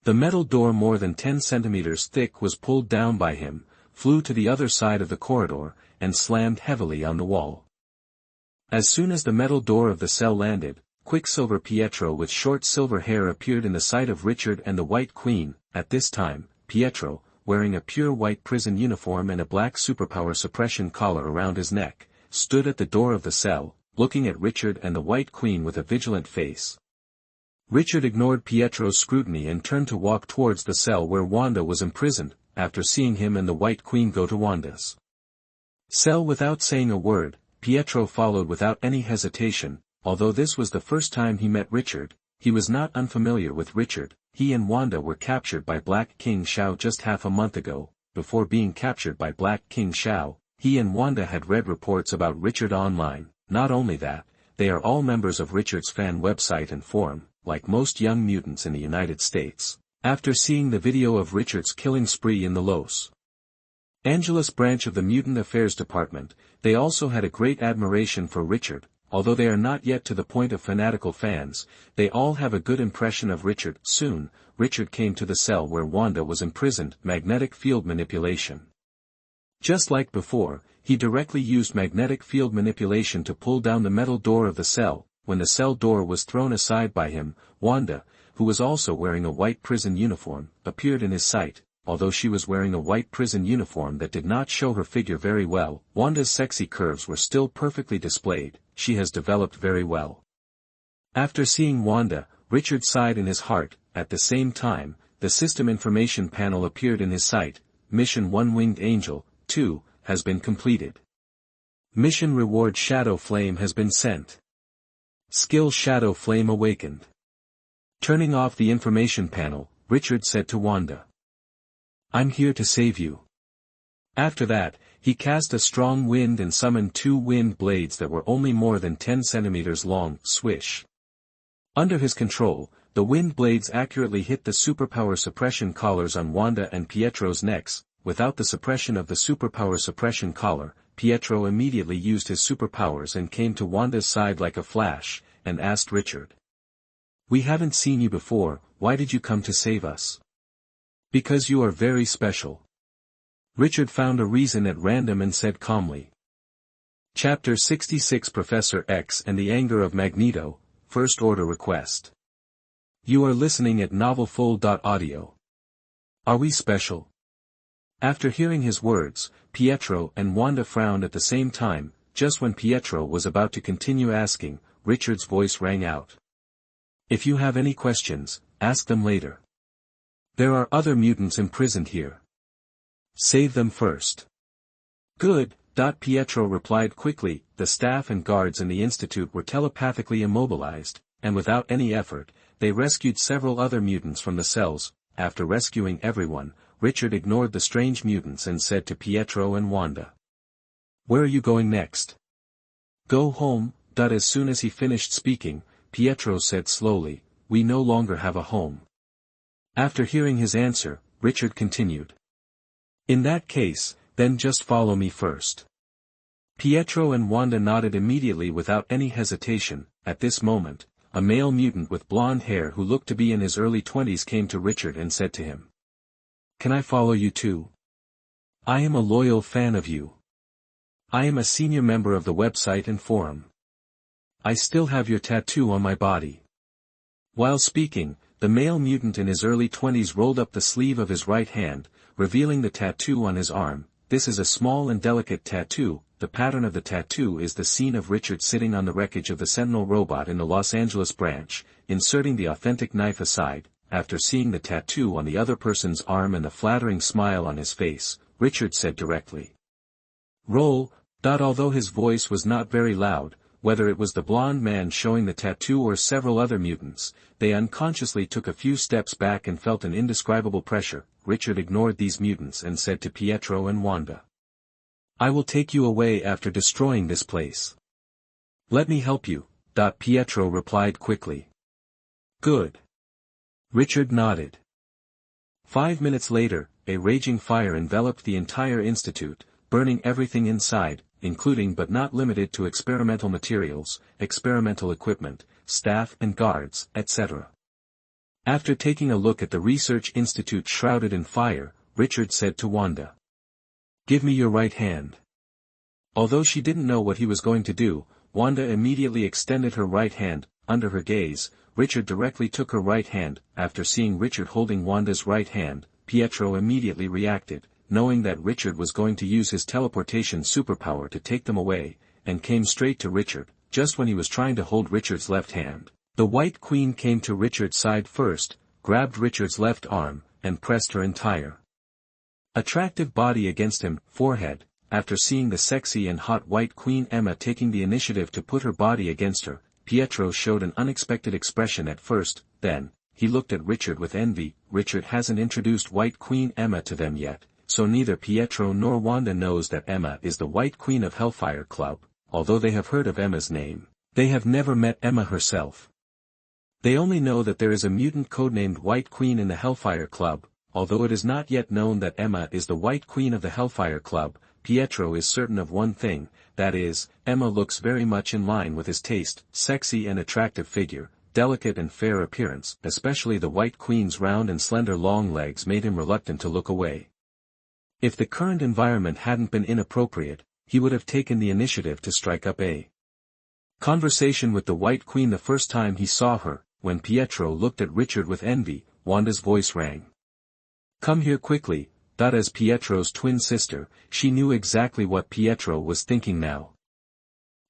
Speaker 1: The metal door, more than 10 centimeters thick, was pulled down by him, flew to the other side of the corridor, and slammed heavily on the wall. As soon as the metal door of the cell landed, Quicksilver Pietro with short silver hair appeared in the sight of Richard and the White Queen. At this time, Pietro, wearing a pure white prison uniform and a black superpower suppression collar around his neck, stood at the door of the cell, looking at Richard and the White Queen with a vigilant face. Richard ignored Pietro's scrutiny and turned to walk towards the cell where Wanda was imprisoned. After seeing him and the White Queen go to Wanda's cell without saying a word, Pietro followed without any hesitation. Although this was the first time he met Richard, he was not unfamiliar with Richard. He and Wanda were captured by Black King Shao just half a month ago. Before being captured by Black King Shao, he and Wanda had read reports about Richard online. Not only that, they are all members of Richard's fan website and forum, like most young mutants in the United States. After seeing the video of Richard's killing spree in the Los Angeles branch of the Mutant Affairs Department, they also had a great admiration for Richard. Although they are not yet to the point of fanatical fans, they all have a good impression of Richard. Soon, Richard came to the cell where Wanda was imprisoned. Magnetic field manipulation. Just like before, he directly used magnetic field manipulation to pull down the metal door of the cell. When the cell door was thrown aside by him, Wanda, who was also wearing a white prison uniform, appeared in his sight. Although she was wearing a white prison uniform that did not show her figure very well, Wanda's sexy curves were still perfectly displayed. She has developed very well. After seeing Wanda, Richard sighed in his heart. At the same time, the system information panel appeared in his sight. Mission 1 Winged Angel, 2, has been completed. Mission reward Shadow Flame has been sent. Skill Shadow Flame awakened. Turning off the information panel, Richard said to Wanda, "I'm here to save you." After that, he cast a strong wind and summoned 2 wind blades that were only more than 10 centimeters long. Swish. Under his control, the wind blades accurately hit the superpower suppression collars on Wanda and Pietro's necks. Without the suppression of the superpower suppression collar, Pietro immediately used his superpowers and came to Wanda's side like a flash, and asked Richard, "We haven't seen you before, why did you come to save us?" "Because you are very special." Richard found a reason at random and said calmly. Chapter 66 Professor X and the Anger of Magneto, First Order Request. You are listening at novelfull.audio. Are we special? After hearing his words, Pietro and Wanda frowned at the same time. Just when Pietro was about to continue asking, Richard's voice rang out. "If you have any questions, ask them later. There are other mutants imprisoned here. Save them first." "Good," Pietro replied quickly. The staff and guards in the institute were telepathically immobilized, and without any effort, they rescued several other mutants from the cells. After rescuing everyone, Richard ignored the strange mutants and said to Pietro and Wanda, "Where are you going next?" "Go home." As soon as he finished speaking, Pietro said slowly, "We no longer have a home." After hearing his answer, Richard continued, "In that case, then just follow me first." Pietro and Wanda nodded immediately without any hesitation. At this moment, a male mutant with blonde hair who looked to be in his early 20s came to Richard and said to him, "Can I follow you too? I am a loyal fan of you. I am a senior member of the website and forum. I still have your tattoo on my body." While speaking, the male mutant in his early 20s rolled up the sleeve of his right hand, revealing the tattoo on his arm. This is a small and delicate tattoo. The pattern of the tattoo is the scene of Richard sitting on the wreckage of the Sentinel robot in the Los Angeles branch, inserting the authentic knife aside. After seeing the tattoo on the other person's arm and the flattering smile on his face, Richard said directly, "Roll." Although his voice was not very loud, whether it was the blonde man showing the tattoo or several other mutants, they unconsciously took a few steps back and felt an indescribable pressure. Richard ignored these mutants and said to Pietro and Wanda, "I will take you away after destroying this place." "Let me help you," Pietro replied quickly. "Good." Richard nodded. 5 minutes later, a raging fire enveloped the entire institute, burning everything inside, including but not limited to experimental materials, experimental equipment, staff and guards, etc. After taking a look at the research institute shrouded in fire, Richard said to Wanda, "Give me your right hand." Although she didn't know what he was going to do, Wanda immediately extended her right hand. Under her gaze, Richard directly took her right hand. After seeing Richard holding Wanda's right hand, Pietro immediately reacted, knowing that Richard was going to use his teleportation superpower to take them away, and came straight to Richard. Just when he was trying to hold Richard's left hand, the White Queen came to Richard's side first, grabbed Richard's left arm, and pressed her entire attractive body against him, forehead. After seeing the sexy and hot White Queen Emma taking the initiative to put her body against her, Pietro showed an unexpected expression at first. Then he looked at Richard with envy. Richard hasn't introduced White Queen Emma to them yet, so neither Pietro nor Wanda knows that Emma is the White Queen of Hellfire Club. Although they have heard of Emma's name, they have never met Emma herself. They only know that there is a mutant codenamed White Queen in the Hellfire Club. Although it is not yet known that Emma is the White Queen of the Hellfire Club, Pietro is certain of one thing, that is, Emma looks very much in line with his taste: sexy and attractive figure, delicate and fair appearance. Especially the White Queen's round and slender long legs made him reluctant to look away. If the current environment hadn't been inappropriate, he would have taken the initiative to strike up a conversation with the White Queen the first time he saw her. When Pietro looked at Richard with envy, Wanda's voice rang. "Come here quickly." As Pietro's twin sister, she knew exactly what Pietro was thinking now.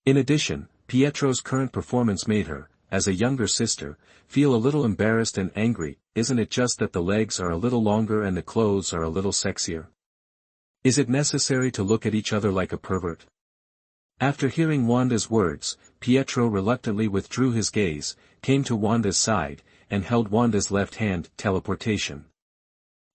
Speaker 1: In addition, Pietro's current performance made her, as a younger sister, feel a little embarrassed and angry. Isn't it just that the legs are a little longer and the clothes are a little sexier? Is it necessary to look at each other like a pervert? After hearing Wanda's words, Pietro reluctantly withdrew his gaze, came to Wanda's side, and held Wanda's left hand. Teleportation.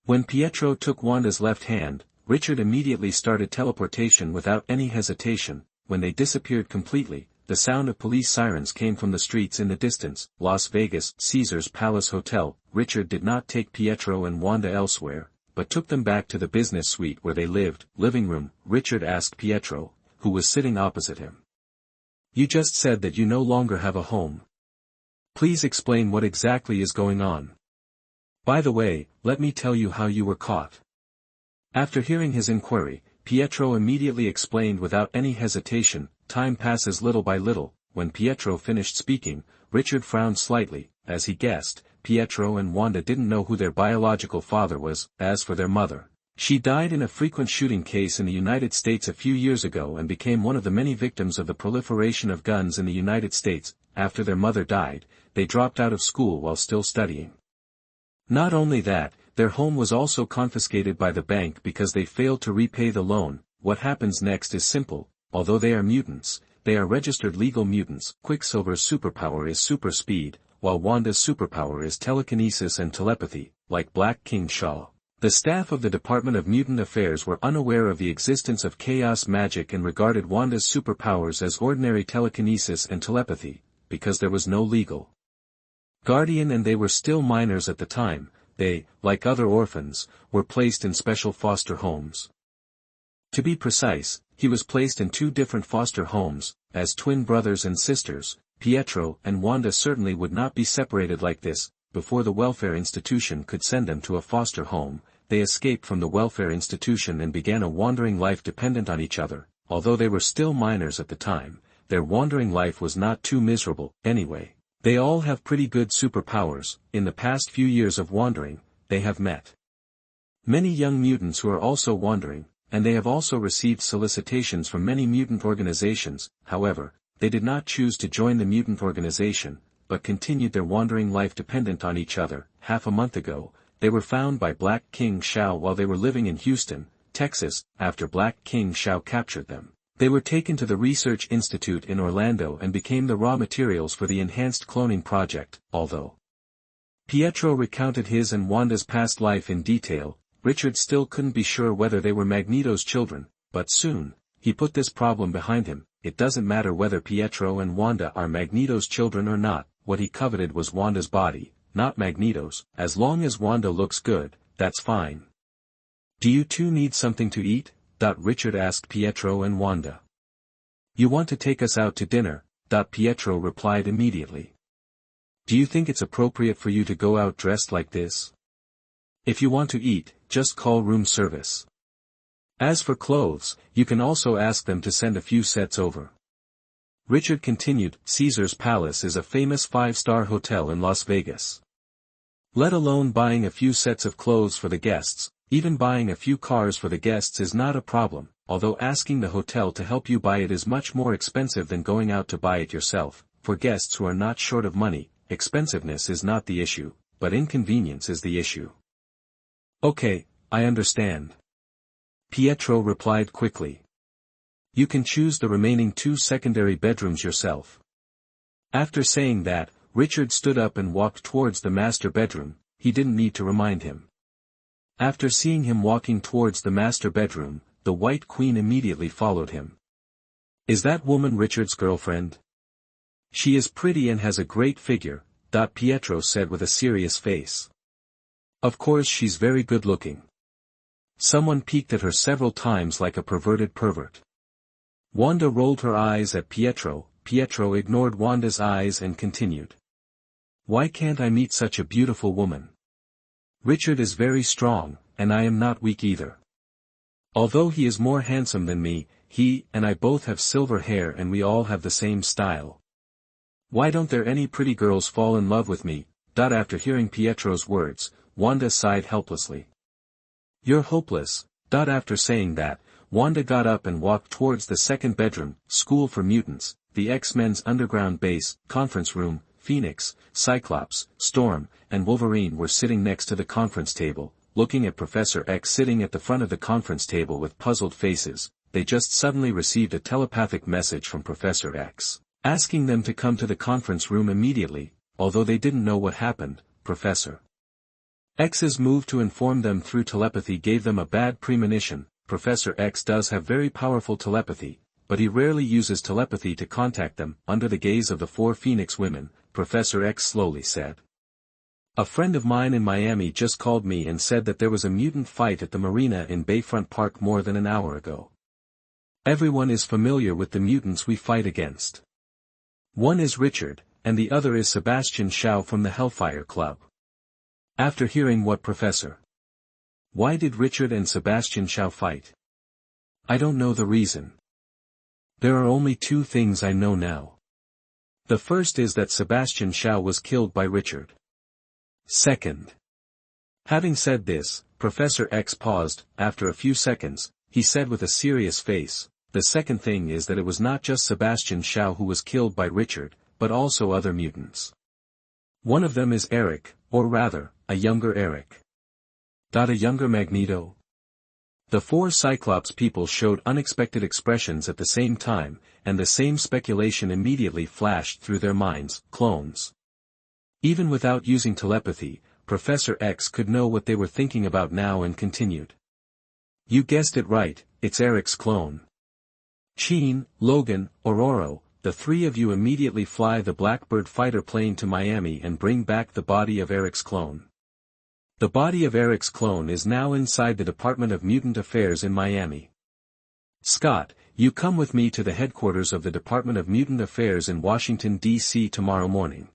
Speaker 1: When Pietro took Wanda's left hand, Richard immediately started teleportation without any hesitation. When they disappeared completely, the sound of police sirens came from the streets in the distance. Las Vegas, Caesar's Palace Hotel. Richard did not take Pietro and Wanda elsewhere, but took them back to the business suite where they lived. Living room. Richard asked Pietro, who was sitting opposite him. "You just said that you no longer have a home. Please explain what exactly is going on. By the way, let me tell you how you were caught." After hearing his inquiry, Pietro immediately explained without any hesitation. Time passes little by little. When Pietro finished speaking, Richard frowned slightly. As he guessed, Pietro and Wanda didn't know who their biological father was. As for their mother, she died in a frequent shooting case in the United States a few years ago and became one of the many victims of the proliferation of guns in the United States. After their mother died, they dropped out of school while still studying. Not only that, their home was also confiscated by the bank because they failed to repay the loan. What happens next is simple. Although they are mutants, they are registered legal mutants. Quicksilver's superpower is super speed, while Wanda's superpower is telekinesis and telepathy. Like Black King Shaw, the staff of the Department of Mutant Affairs were unaware of the existence of chaos magic and regarded Wanda's superpowers as ordinary telekinesis and telepathy, because there was no legal guardian and they were still minors at the time. They, like other orphans, were placed in special foster homes. To be precise, he was placed in 2 different foster homes. As twin brothers and sisters, Pietro and Wanda certainly would not be separated like this. Before the welfare institution could send them to a foster home, they escaped from the welfare institution and began a wandering life dependent on each other. Although they were still minors at the time, their wandering life was not too miserable. Anyway, they all have pretty good superpowers. In the past few years of wandering, they have met Many young mutants who are also wandering, and they have also received solicitations from many mutant organizations. However, they did not choose to join the mutant organization, but continued their wandering life dependent on each other. Half a month ago, they were found by Black King Shao while they were living in Houston, Texas. After Black King Shao captured them, they were taken to the Research Institute in Orlando and became the raw materials for the enhanced cloning project. Although Pietro recounted his and Wanda's past life in detail, Richard still couldn't be sure whether they were Magneto's children, but soon, he put this problem behind him. It doesn't matter whether Pietro and Wanda are Magneto's children or not. What he coveted was Wanda's body, not Magneto's. As long as Wanda looks good, that's fine. Do you two need something to eat? Richard asked Pietro and Wanda. You want to take us out to dinner? Pietro replied immediately. Do you think it's appropriate for you to go out dressed like this? If you want to eat, just call room service. As for clothes, you can also ask them to send a few sets over. Richard continued, Caesar's Palace is a famous 5-star hotel in Las Vegas. Let alone buying a few sets of clothes for the guests, even buying a few cars for the guests is not a problem, although asking the hotel to help you buy it is much more expensive than going out to buy it yourself. For guests who are not short of money, expensiveness is not the issue, but inconvenience is the issue. Okay, I understand. Pietro replied quickly. You can choose the remaining 2 secondary bedrooms yourself. After saying that, Richard stood up and walked towards the master bedroom. He didn't need to remind him. After seeing him walking towards the master bedroom, the White Queen immediately followed him. Is that woman Richard's girlfriend? She is pretty and has a great figure, Pietro said with a serious face. Of course she's very good looking. Someone peeked at her several times like a perverted pervert. Wanda rolled her eyes at Pietro. Pietro ignored Wanda's eyes and continued. Why can't I meet such a beautiful woman? Richard is very strong, and I am not weak either. Although he is more handsome than me, he and I both have silver hair and we all have the same style. Why don't there any pretty girls fall in love with me? After hearing Pietro's words, Wanda sighed helplessly. You're hopeless. After saying that, Wanda got up and walked towards the second bedroom, School for Mutants, the X-Men's underground base, conference room. Phoenix, Cyclops, Storm, and Wolverine were sitting next to the conference table, looking at Professor X sitting at the front of the conference table with puzzled faces. They just suddenly received a telepathic message from Professor X, asking them to come to the conference room immediately. Although they didn't know what happened, Professor X's move to inform them through telepathy gave them a bad premonition. Professor X does have very powerful telepathy, but he rarely uses telepathy to contact them. Under the gaze of the 4 Phoenix women, Professor X slowly said. A friend of mine in Miami just called me and said that there was a mutant fight at the marina in Bayfront Park more than an hour ago. Everyone is familiar with the mutants we fight against. One is Richard, and the other is Sebastian Shaw from the Hellfire Club. After hearing what Professor. Why did Richard and Sebastian Shaw fight? I don't know the reason. There are only 2 things I know now. The first is that Sebastian Shaw was killed by Richard. Second. Having said this, Professor X paused. After a few seconds, he said with a serious face, the second thing is that it was not just Sebastian Shaw who was killed by Richard, but also other mutants. One of them is Eric, or rather, a younger Eric. A younger Magneto? The 4 Cyclops people showed unexpected expressions at the same time, and the same speculation immediately flashed through their minds, clones. Even without using telepathy, Professor X could know what they were thinking about now and continued. You guessed it right, it's Eric's clone. Sheen, Logan, Aurora, the 3 of you immediately fly the Blackbird fighter plane to Miami and bring back the body of Eric's clone. The body of Eric's clone is now inside the Department of Mutant Affairs in Miami. Scott, you come with me to the headquarters of the Department of Mutant Affairs in Washington, D.C. tomorrow morning.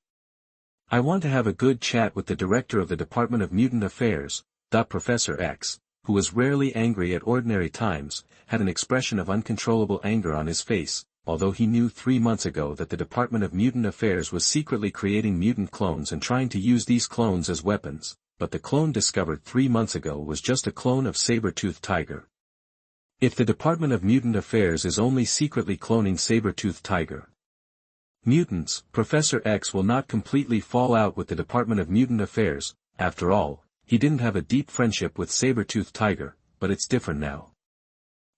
Speaker 1: I want to have a good chat with the director of the Department of Mutant Affairs. Professor X, who was rarely angry at ordinary times, had an expression of uncontrollable anger on his face. Although he knew 3 months ago that the Department of Mutant Affairs was secretly creating mutant clones and trying to use these clones as weapons, but the clone discovered 3 months ago was just a clone of saber-toothed tiger. If the Department of Mutant Affairs is only secretly cloning saber-toothed tiger mutants, Professor X will not completely fall out with the Department of Mutant Affairs. After all, he didn't have a deep friendship with saber-toothed tiger, but it's different now.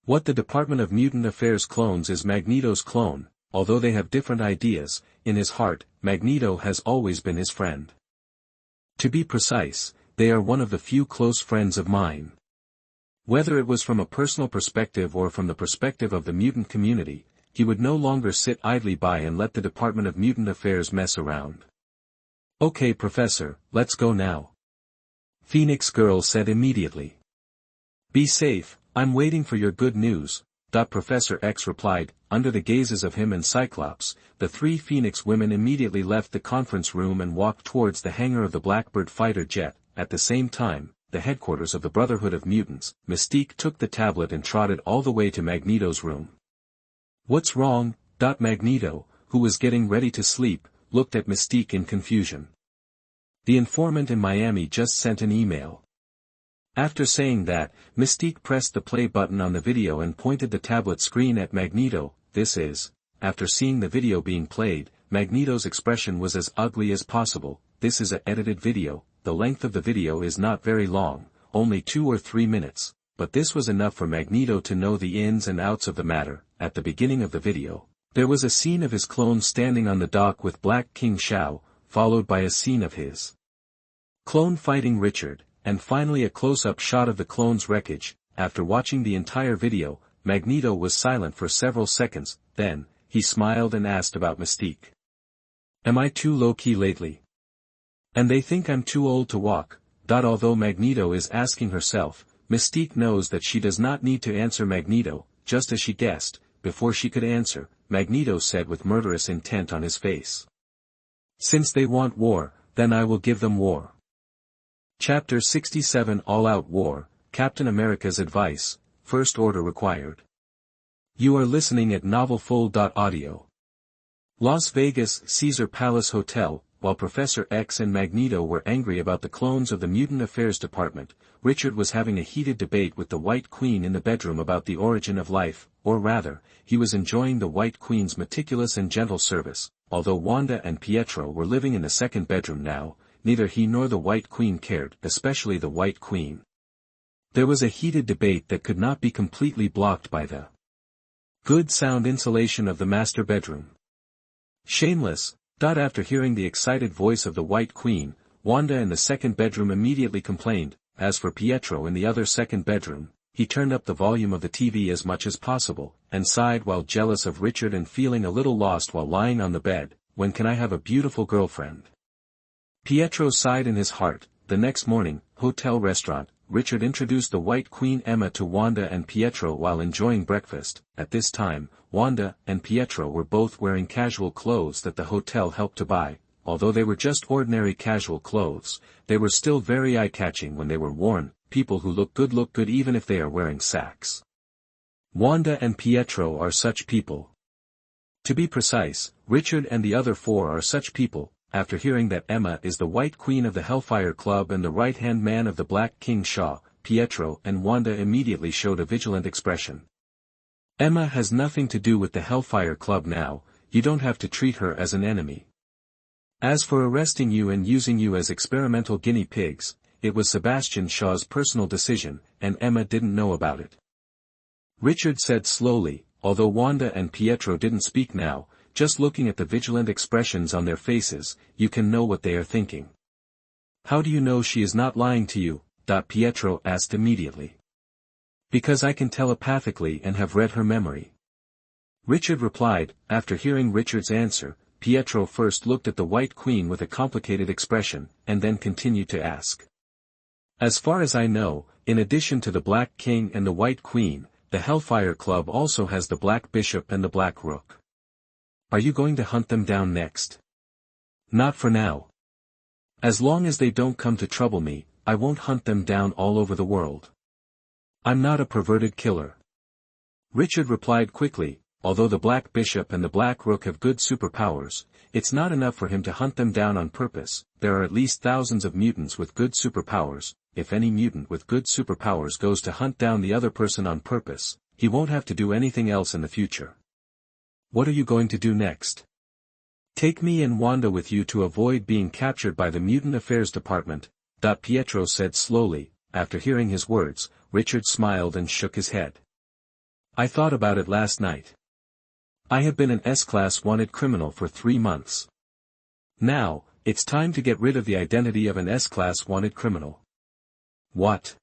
Speaker 1: What the Department of Mutant Affairs clones is Magneto's clone. Although they have different ideas, in his heart, Magneto has always been his friend. To be precise, they are one of the few close friends of mine. Whether it was from a personal perspective or from the perspective of the mutant community, he would no longer sit idly by and let the Department of Mutant Affairs mess around. "Okay, Professor, let's go now," Phoenix Girl said immediately. "Be safe, I'm waiting for your good news," Professor X replied. Under the gazes of him and Cyclops, the 3 Phoenix women immediately left the conference room and walked towards the hangar of the Blackbird fighter jet. At the same time, the headquarters of the Brotherhood of Mutants, Mystique took the tablet and trotted all the way to Magneto's room. "What's wrong?" Magneto, who was getting ready to sleep, looked at Mystique in confusion. "The informant in Miami just sent an email." After saying that, Mystique pressed the play button on the video and pointed the tablet screen at Magneto. This is, after seeing the video being played, Magneto's expression was as ugly as possible. This is a edited video, the length of the video is not very long, only 2 or 3 minutes, but this was enough for Magneto to know the ins and outs of the matter. At the beginning of the video, there was a scene of his clone standing on the dock with Black King Shao, followed by a scene of his clone fighting Richard, and finally a close-up shot of the clone's wreckage. After watching the entire video, Magneto was silent for several seconds, then, he smiled and asked about Mystique. "Am I too low-key lately? And they think I'm too old to walk." Although Magneto is asking herself, Mystique knows that she does not need to answer Magneto. Just as she guessed, before she could answer, Magneto said with murderous intent on his face. "Since they want war, then I will give them war." Chapter 67 All-Out War, Captain America's Advice, First Order Required. You are listening at novelfull.audio. Las Vegas Caesar Palace Hotel. While Professor X and Magneto were angry about the clones of the Mutant Affairs Department, Richard was having a heated debate with the White Queen in the bedroom about the origin of life, or rather, he was enjoying the White Queen's meticulous and gentle service. Although Wanda and Pietro were living in the second bedroom now, neither he nor the White Queen cared, especially the White Queen. There was a heated debate that could not be completely blocked by the good sound insulation of the master bedroom. Shameless. After hearing the excited voice of the White Queen, Wanda in the second bedroom immediately complained. As for Pietro in the other second bedroom, he turned up the volume of the TV as much as possible, and sighed while jealous of Richard and feeling a little lost while lying on the bed. "When can I have a beautiful girlfriend?" Pietro sighed in his heart. The next morning, hotel restaurant, Richard introduced the White Queen Emma to Wanda and Pietro while enjoying breakfast. At this time, Wanda and Pietro were both wearing casual clothes that the hotel helped to buy. Although they were just ordinary casual clothes, they were still very eye-catching when they were worn. People who look good even if they are wearing sacks. Wanda and Pietro are such people. To be precise, Richard and the other 4 are such people. After hearing that Emma is the White Queen of the Hellfire Club and the right-hand man of the Black King Shaw, Pietro and Wanda immediately showed a vigilant expression. "Emma has nothing to do with the Hellfire Club now, you don't have to treat her as an enemy. As for arresting you and using you as experimental guinea pigs, it was Sebastian Shaw's personal decision, and Emma didn't know about it," Richard said slowly. Although Wanda and Pietro didn't speak now, just looking at the vigilant expressions on their faces, you can know what they are thinking. "How do you know she is not lying to you?" Pietro asked immediately. "Because I can telepathically and have read her memory," Richard replied. After hearing Richard's answer, Pietro first looked at the White Queen with a complicated expression, and then continued to ask. "As far as I know, in addition to the Black King and the White Queen, the Hellfire Club also has the Black Bishop and the Black Rook. Are you going to hunt them down next?" "Not for now. As long as they don't come to trouble me, I won't hunt them down all over the world. I'm not a perverted killer," Richard replied quickly. although the Black Bishop and the Black Rook have good superpowers, it's not enough for him to hunt them down on purpose. There are at least thousands of mutants with good superpowers. If any mutant with good superpowers goes to hunt down the other person on purpose, he won't have to do anything else in the future. What are you going to do next? Take me and Wanda with you to avoid being captured by the Mutant Affairs Department, Pietro said slowly. After hearing his words, Richard smiled and shook his head. I thought about it last night. I have been an S-Class wanted criminal for 3 months. Now, it's time to get rid of the identity of an S-Class wanted criminal. What?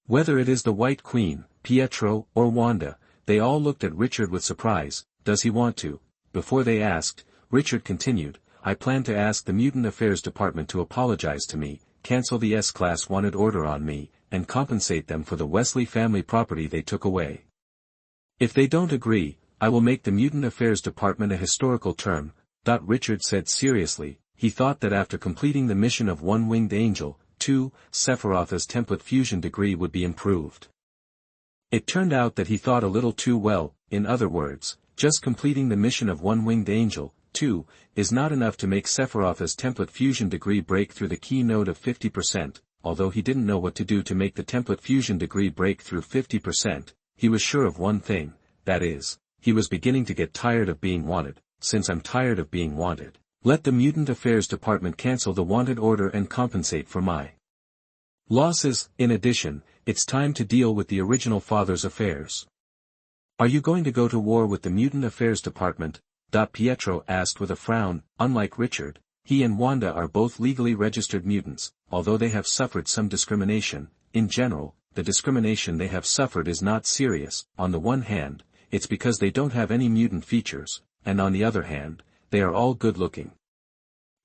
Speaker 1: Whether it is the White Queen, Pietro, or Wanda, they all looked at Richard with surprise. Does he want to? Before they asked, Richard continued, I plan to ask the Mutant Affairs Department to apologize to me, cancel the S-Class wanted order on me, and compensate them for the Wesley family property they took away. If they don't agree, I will make the Mutant Affairs Department a historical term. Richard said seriously. He thought that after completing the mission of One-Winged Angel, too, Sephiroth's template fusion degree would be improved. It turned out that he thought a little too well. In other words, just completing the mission of One-Winged Angel, too, is not enough to make Sephiroth's template fusion degree break through the key node of 50%, although he didn't know what to do to make the template fusion degree break through 50%, he was sure of one thing, that is, he was beginning to get tired of being wanted. Since I'm tired of being wanted, let the Mutant Affairs Department cancel the wanted order and compensate for my losses. In addition, it's time to deal with the original father's affairs. Are you going to go to war with the Mutant Affairs Department? Pietro asked with a frown. Unlike Richard, he and Wanda are both legally registered mutants, although they have suffered some discrimination. In general, the discrimination they have suffered is not serious. On the one hand, it's because they don't have any mutant features, and on the other hand, they are all good-looking.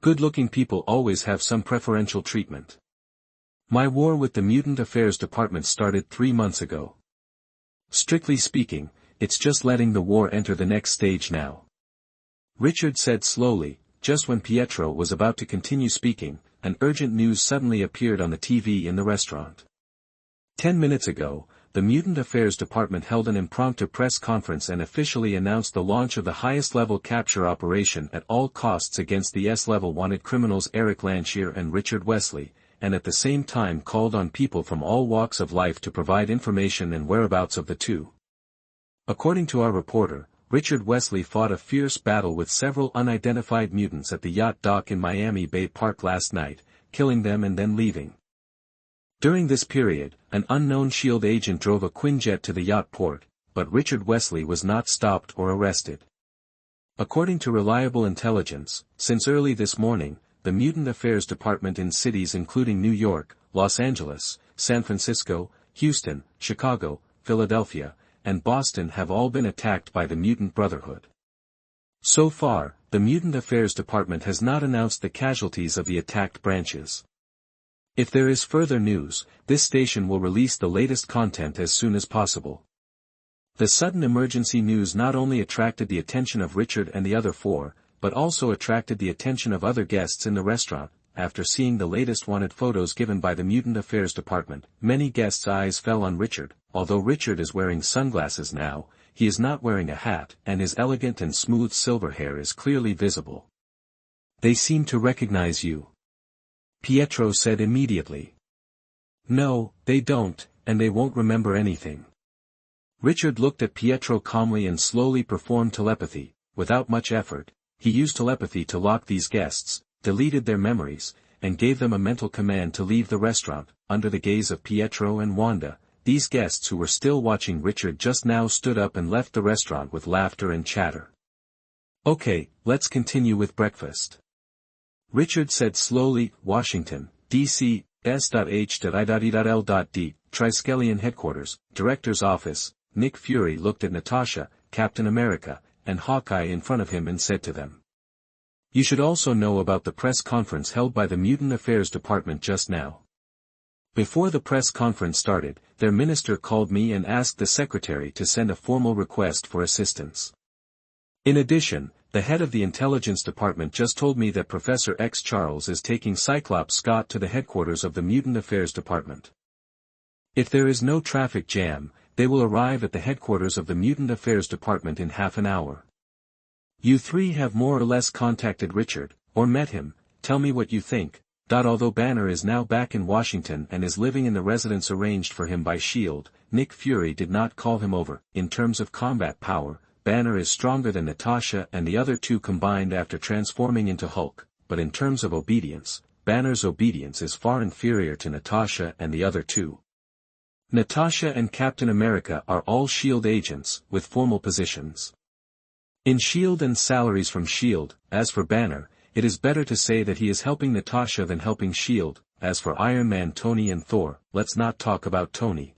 Speaker 1: Good-looking people always have some preferential treatment. My war with the Mutant Affairs Department started 3 months ago. Strictly speaking, it's just letting the war enter the next stage now. Richard said slowly. Just when Pietro was about to continue speaking, an urgent news suddenly appeared on the TV in the restaurant. 10 minutes ago, the Mutant Affairs Department held an impromptu press conference and officially announced the launch of the highest-level capture operation at all costs against the S-level wanted criminals Eric Lanchier and Richard Wesley, and at the same time called on people from all walks of life to provide information and whereabouts of the two. According to our reporter, Richard Wesley fought a fierce battle with several unidentified mutants at the yacht dock in Miami Bay Park last night, killing them and then leaving. During this period, an unknown SHIELD agent drove a Quinjet to the yacht port, but Richard Wesley was not stopped or arrested. According to reliable intelligence, since early this morning, the Mutant Affairs Department in cities including New York, Los Angeles, San Francisco, Houston, Chicago, Philadelphia, and Boston have all been attacked by the Mutant Brotherhood. So far, the Mutant Affairs Department has not announced the casualties of the attacked branches. If there is further news, this station will release the latest content as soon as possible. The sudden emergency news not only attracted the attention of Richard and the other 4, but also attracted the attention of other guests in the restaurant. After seeing the latest wanted photos given by the Mutant Affairs Department, many guests' eyes fell on Richard. Although Richard is wearing sunglasses now, he is not wearing a hat, and his elegant and smooth silver hair is clearly visible. They seem to recognize you, Pietro said immediately. No, they don't, and they won't remember anything. Richard looked at Pietro calmly and slowly performed telepathy. Without much effort, he used telepathy to lock these guests, deleted their memories, and gave them a mental command to leave the restaurant. Under the gaze of Pietro and Wanda, these guests who were still watching Richard just now stood up and left the restaurant with laughter and chatter. Okay, let's continue with breakfast. Richard said slowly. Washington, D.C., S.H.I.L.D. Triskelion Headquarters, Director's Office. Nick Fury looked at Natasha, Captain America, and Hawkeye in front of him and said to them, "You should also know about the press conference held by the Mutant Affairs Department just now." Before the press conference started, their minister called me and asked the secretary to send a formal request for assistance. In addition, the head of the intelligence department just told me that Professor X Charles is taking Cyclops Scott to the headquarters of the Mutant Affairs Department. If there is no traffic jam, they will arrive at the headquarters of the Mutant Affairs Department in half an hour. You three have more or less contacted Richard, or met him, tell me what you think. Although Banner is now back in Washington and is living in the residence arranged for him by S.H.I.E.L.D., Nick Fury did not call him over. In terms of combat power, Banner is stronger than Natasha and the other two combined after transforming into Hulk, but in terms of obedience, Banner's obedience is far inferior to Natasha and the other two. Natasha and Captain America are all S.H.I.E.L.D. agents, with formal positions in S.H.I.E.L.D. and salaries from S.H.I.E.L.D. As for Banner, it is better to say that he is helping Natasha than helping S.H.I.E.L.D. As for Iron Man, Tony and Thor, let's not talk about Tony.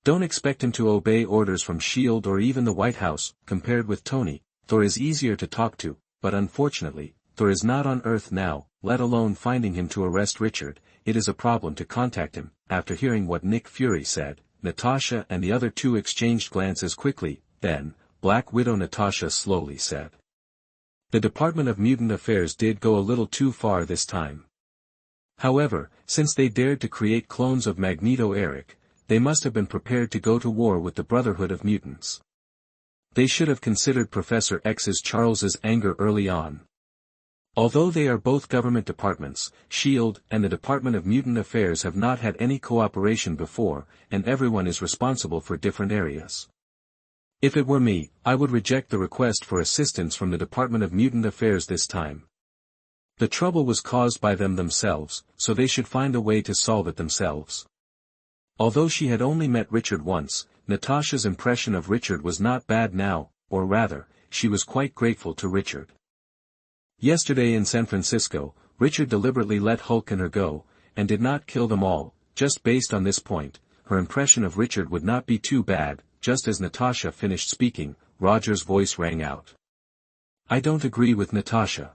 Speaker 1: Don't expect him to obey orders from S.H.I.E.L.D. or even the White House. Compared with Tony, Thor is easier to talk to, but unfortunately, Thor is not on Earth now, let alone finding him to arrest Richard. It is a problem to contact him. After hearing what Nick Fury said, Natasha and the other two exchanged glances quickly. Then, Black Widow Natasha slowly said, "The Department of Mutant Affairs did go a little too far this time. However, since they dared to create clones of Magneto Eric, they must have been prepared to go to war with the Brotherhood of Mutants. They should have considered Professor X's Charles's anger early on. Although they are both government departments, S.H.I.E.L.D. and the Department of Mutant Affairs have not had any cooperation before, and everyone is responsible for different areas. If it were me, I would reject the request for assistance from the Department of Mutant Affairs this time. The trouble was caused by them themselves, so they should find a way to solve it themselves." Although she had only met Richard once, Natasha's impression of Richard was not bad now, or rather, she was quite grateful to Richard. Yesterday in San Francisco, Richard deliberately let Hulk and her go, and did not kill them all. Just based on this point, her impression of Richard would not be too bad. Just as Natasha finished speaking, Roger's voice rang out. "I don't agree with Natasha.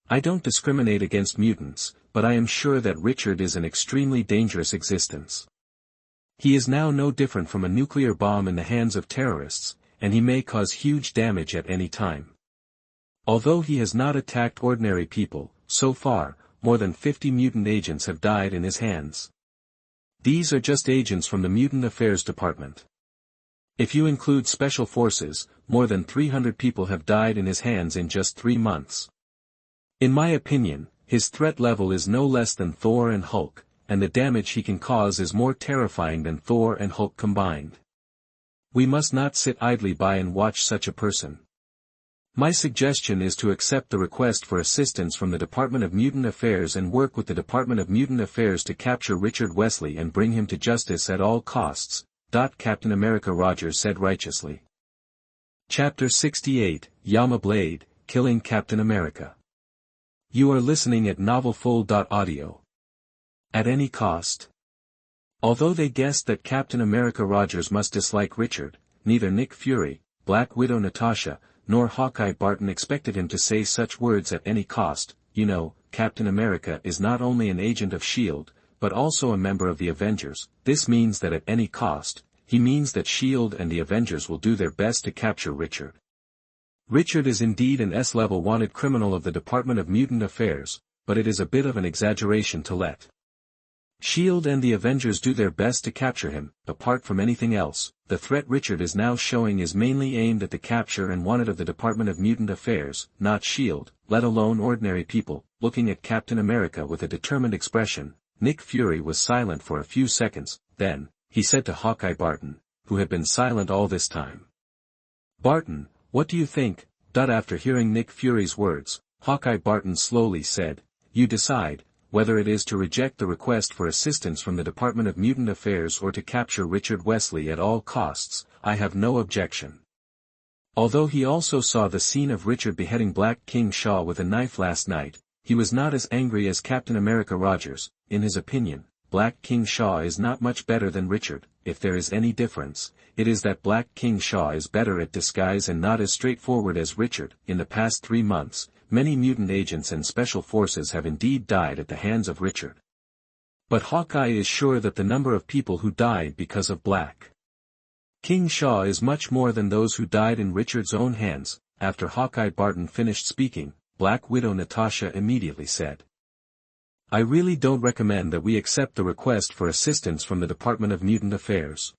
Speaker 1: I don't discriminate against mutants, but I am sure that Richard is an extremely dangerous existence. He is now no different from a nuclear bomb in the hands of terrorists, and he may cause huge damage at any time. Although he has not attacked ordinary people, so far, more than 50 mutant agents have died in his hands. These are just agents from the Mutant Affairs Department. If you include special forces, more than 300 people have died in his hands in just 3 months. In my opinion, his threat level is no less than Thor and Hulk, and the damage he can cause is more terrifying than Thor and Hulk combined. We must not sit idly by and watch such a person. My suggestion is to accept the request for assistance from the Department of Mutant Affairs and work with the Department of Mutant Affairs to capture Richard Wesley and bring him to justice at all costs," Captain America Rogers said righteously. Chapter 68, Yama Blade, Killing Captain America. You are listening at novelfull.audio. At any cost. Although they guessed that Captain America Rogers must dislike Richard, neither Nick Fury, Black Widow Natasha, nor Hawkeye Barton expected him to say such words at any cost. You know, Captain America is not only an agent of S.H.I.E.L.D., but also a member of the Avengers. This means that at any cost, he means that S.H.I.E.L.D. and the Avengers will do their best to capture Richard. Richard is indeed an S-level wanted criminal of the Department of Mutant Affairs, but it is a bit of an exaggeration to let S.H.I.E.L.D. and the Avengers do their best to capture him. Apart from anything else, the threat Richard is now showing is mainly aimed at the capture and wanted of the Department of Mutant Affairs, not S.H.I.E.L.D., let alone ordinary people. Looking at Captain America with a determined expression, Nick Fury was silent for a few seconds. Then, he said to Hawkeye Barton, who had been silent all this time. "Barton, what do you think?" After hearing Nick Fury's words, Hawkeye Barton slowly said, "You decide, whether it is to reject the request for assistance from the Department of Mutant Affairs or to capture Richard Wesley at all costs. I have no objection." Although he also saw the scene of Richard beheading Black King Shaw with a knife last night, he was not as angry as Captain America Rogers. In his opinion, Black King Shaw is not much better than Richard. If there is any difference, it is that Black King Shaw is better at disguise and not as straightforward as Richard. In the past 3 months, many mutant agents and special forces have indeed died at the hands of Richard. But Hawkeye is sure that the number of people who died because of Black King Shaw is much more than those who died in Richard's own hands. After Hawkeye Barton finished speaking, Black Widow Natasha immediately said, "I really don't recommend that we accept the request for assistance from the Department of Mutant Affairs.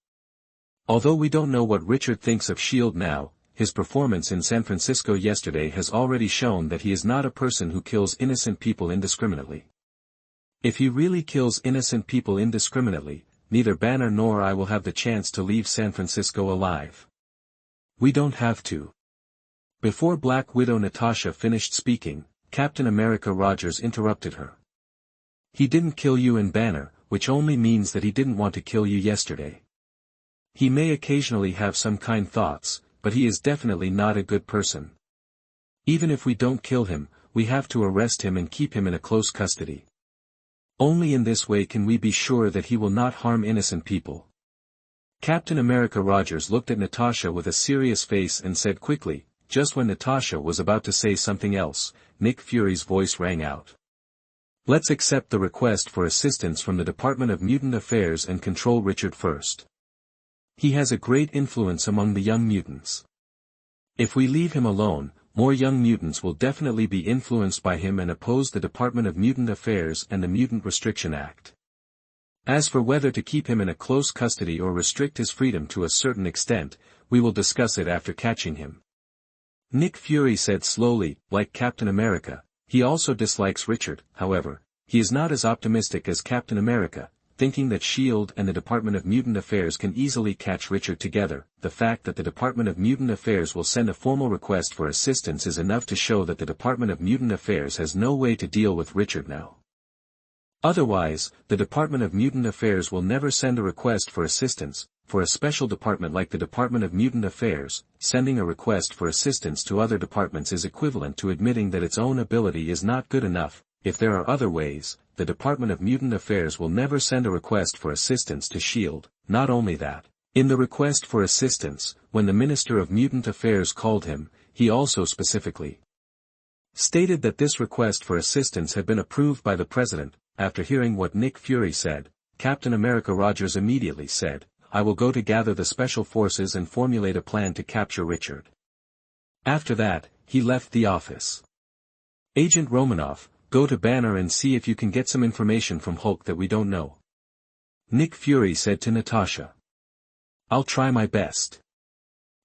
Speaker 1: Although we don't know what Richard thinks of S.H.I.E.L.D. now, his performance in San Francisco yesterday has already shown that he is not a person who kills innocent people indiscriminately. If he really kills innocent people indiscriminately, neither Banner nor I will have the chance to leave San Francisco alive. We don't have to. Before Black Widow Natasha finished speaking, Captain America Rogers interrupted her. He didn't kill you and Banner, which only means that he didn't want to kill you yesterday. He may occasionally have some kind thoughts, but he is definitely not a good person. Even if we don't kill him, we have to arrest him and keep him in a close custody. Only in this way can we be sure that he will not harm innocent people. Captain America Rogers looked at Natasha with a serious face and said quickly, just when Natasha was about to say something else, Nick Fury's voice rang out. Let's accept the request for assistance from the Department of Mutant Affairs and control Richard first. He has a great influence among the young mutants. If we leave him alone, more young mutants will definitely be influenced by him and oppose the Department of Mutant Affairs and the Mutant Restriction Act. As for whether to keep him in a close custody or restrict his freedom to a certain extent, we will discuss it after catching him. Nick Fury said slowly, like Captain America, he also dislikes Richard. However, he is not as optimistic as Captain America, thinking that S.H.I.E.L.D. and the Department of Mutant Affairs can easily catch Richard together. The fact that the Department of Mutant Affairs will send a formal request for assistance is enough to show that the Department of Mutant Affairs has no way to deal with Richard now. Otherwise, the Department of Mutant Affairs will never send a request for assistance. For a special department like the Department of Mutant Affairs, sending a request for assistance to other departments is equivalent to admitting that its own ability is not good enough. If there are other ways, the Department of Mutant Affairs will never send a request for assistance to S.H.I.E.L.D. Not only that, in the request for assistance, when the Minister of Mutant Affairs called him, he also specifically stated that this request for assistance had been approved by the President. After hearing what Nick Fury said, Captain America Rogers immediately said, I will go to gather the special forces and formulate a plan to capture Richard. After that, he left the office. Agent Romanoff, go to Banner and see if you can get some information from Hulk that we don't know. Nick Fury said to Natasha. I'll try my best.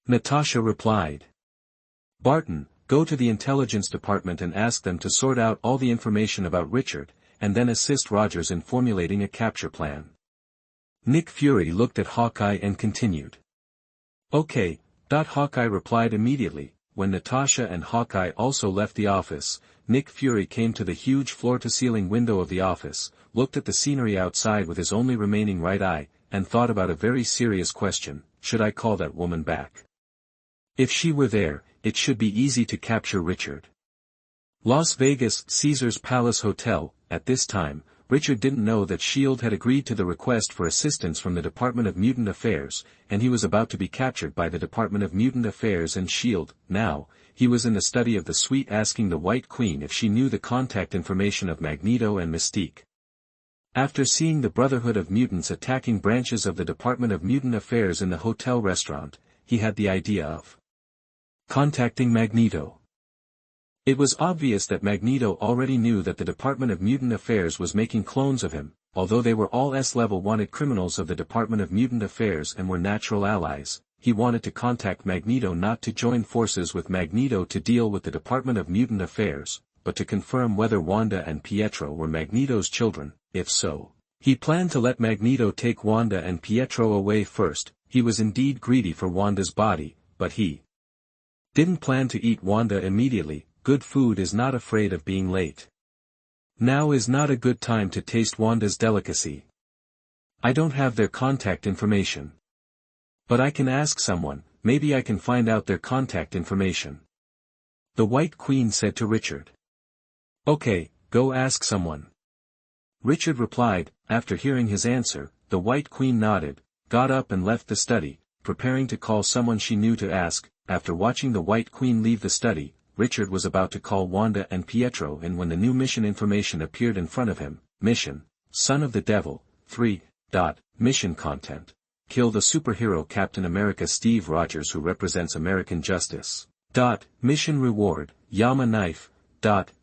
Speaker 1: Natasha replied. Barton, go to the intelligence department and ask them to sort out all the information about Richard, and then assist Rogers in formulating a capture plan. Nick Fury looked at Hawkeye and continued. Okay. Hawkeye replied immediately. When Natasha and Hawkeye also left the office, Nick Fury came to the huge floor-to-ceiling window of the office, looked at the scenery outside with his only remaining right eye, and thought about a very serious question: should I call that woman back? If she were there, it should be easy to capture Richard. Las Vegas, Caesar's Palace Hotel. At this time, Richard didn't know that S.H.I.E.L.D. had agreed to the request for assistance from the Department of Mutant Affairs, and he was about to be captured by the Department of Mutant Affairs and S.H.I.E.L.D. Now, he was in the study of the suite asking the White Queen if she knew the contact information of Magneto and Mystique. After seeing the Brotherhood of Mutants attacking branches of the Department of Mutant Affairs in the hotel restaurant, he had the idea of contacting Magneto. It was obvious that Magneto already knew that the Department of Mutant Affairs was making clones of him, although they were all S-level wanted criminals of the Department of Mutant Affairs and were natural allies. He wanted to contact Magneto not to join forces with Magneto to deal with the Department of Mutant Affairs, but to confirm whether Wanda and Pietro were Magneto's children. If so, he planned to let Magneto take Wanda and Pietro away first. He was indeed greedy for Wanda's body, but he didn't plan to eat Wanda immediately. Good food is not afraid of being late. Now is not a good time to taste Wanda's delicacy. I don't have their contact information. But I can ask someone, maybe I can find out their contact information. The White Queen said to Richard. Okay, go ask someone. Richard replied. After hearing his answer, the White Queen nodded, got up and left the study, preparing to call someone she knew to ask. After watching the White Queen leave the study, Richard was about to call Wanda and Pietro, and when the new mission information appeared in front of him: Mission, Son of the Devil, 3. Mission content. Kill the superhero Captain America Steve Rogers who represents American justice. Mission reward, Yama knife.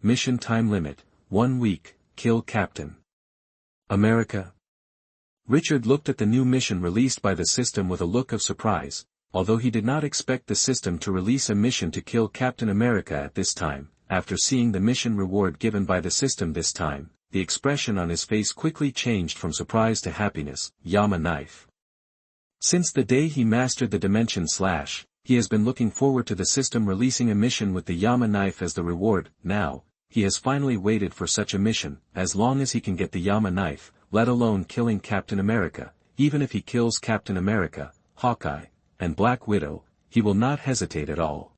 Speaker 1: Mission time limit, 1 week, kill Captain America. Richard looked at the new mission released by the system with a look of surprise, although he did not expect the system to release a mission to kill Captain America at this time. After seeing the mission reward given by the system this time, the expression on his face quickly changed from surprise to happiness. Yama knife. Since the day he mastered the Dimension Slash, he has been looking forward to the system releasing a mission with the Yama knife as the reward. Now, he has finally waited for such a mission. As long as he can get the Yama knife, let alone killing Captain America, even if he kills Captain America, Hawkeye, and Black Widow, he will not hesitate at all.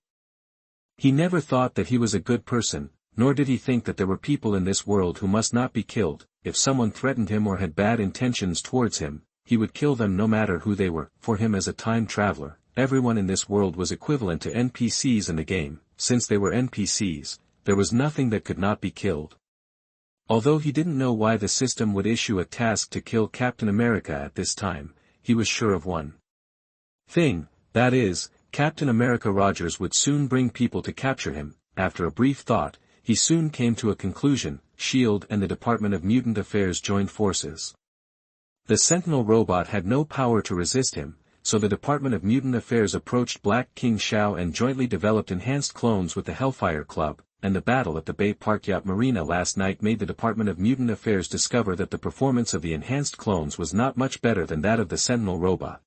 Speaker 1: He never thought that he was a good person, nor did he think that there were people in this world who must not be killed. If someone threatened him or had bad intentions towards him, he would kill them no matter who they were. For him as a time traveler, everyone in this world was equivalent to NPCs in the game. Since they were NPCs, there was nothing that could not be killed. Although he didn't know why the system would issue a task to kill Captain America at this time, he was sure of one thing, that is, Captain America Rogers would soon bring people to capture him. After a brief thought, he soon came to a conclusion. S.H.I.E.L.D. and the Department of Mutant Affairs joined forces. The Sentinel robot had no power to resist him, so the Department of Mutant Affairs approached Black King Shao and jointly developed enhanced clones with the Hellfire Club, and the battle at the Bay Park Yacht Marina last night made the Department of Mutant Affairs discover that the performance of the enhanced clones was not much better than that of the Sentinel robot.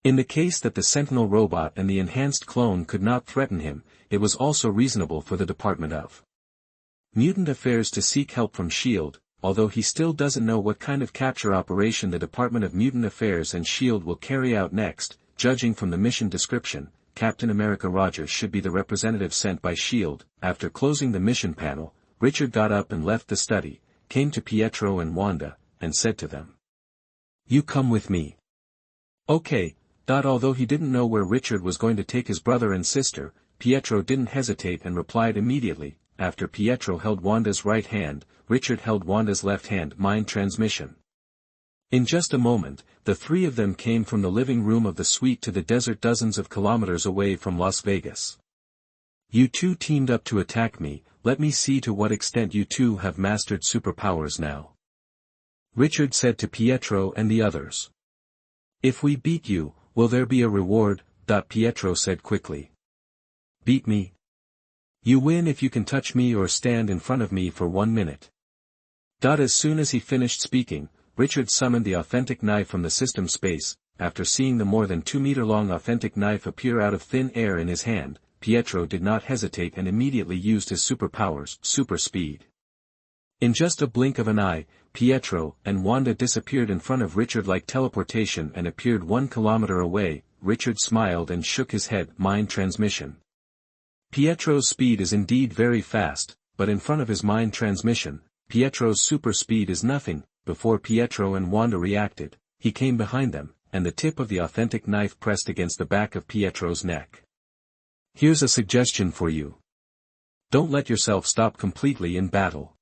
Speaker 1: In the case that the Sentinel robot and the enhanced clone could not threaten him, it was also reasonable for the Department of Mutant Affairs to seek help from S.H.I.E.L.D., although he still doesn't know what kind of capture operation the Department of Mutant Affairs and S.H.I.E.L.D. will carry out next. Judging from the mission description, Captain America Rogers should be the representative sent by S.H.I.E.L.D. After closing the mission panel, Richard got up and left the study, came to Pietro and Wanda, and said to them, "You come with me." Okay. Although he didn't know where Richard was going to take his brother and sister, Pietro didn't hesitate and replied immediately. After Pietro held Wanda's right hand, Richard held Wanda's left hand. Mind transmission. In just a moment, the three of them came from the living room of the suite to the desert dozens of kilometers away from Las Vegas. "You two teamed up to attack me. Let me see to what extent you two have mastered superpowers now," Richard said to Pietro and the others. "If we beat you, will there be a reward?" Pietro said quickly. "Beat me? You win if you can touch me or stand in front of me for 1 minute." As soon as he finished speaking, Richard summoned the authentic knife from the system space. After seeing the more than 2-meter-long authentic knife appear out of thin air in his hand, Pietro did not hesitate and immediately used his superpowers, super speed. In just a blink of an eye, Pietro and Wanda disappeared in front of Richard like teleportation and appeared 1 kilometer away. Richard smiled and shook his head. Mind transmission. Pietro's speed is indeed very fast, but in front of his mind transmission, Pietro's super speed is nothing. Before Pietro and Wanda reacted, he came behind them, and the tip of the authentic knife pressed against the back of Pietro's neck. "Here's a suggestion for you. Don't let yourself stop completely in battle.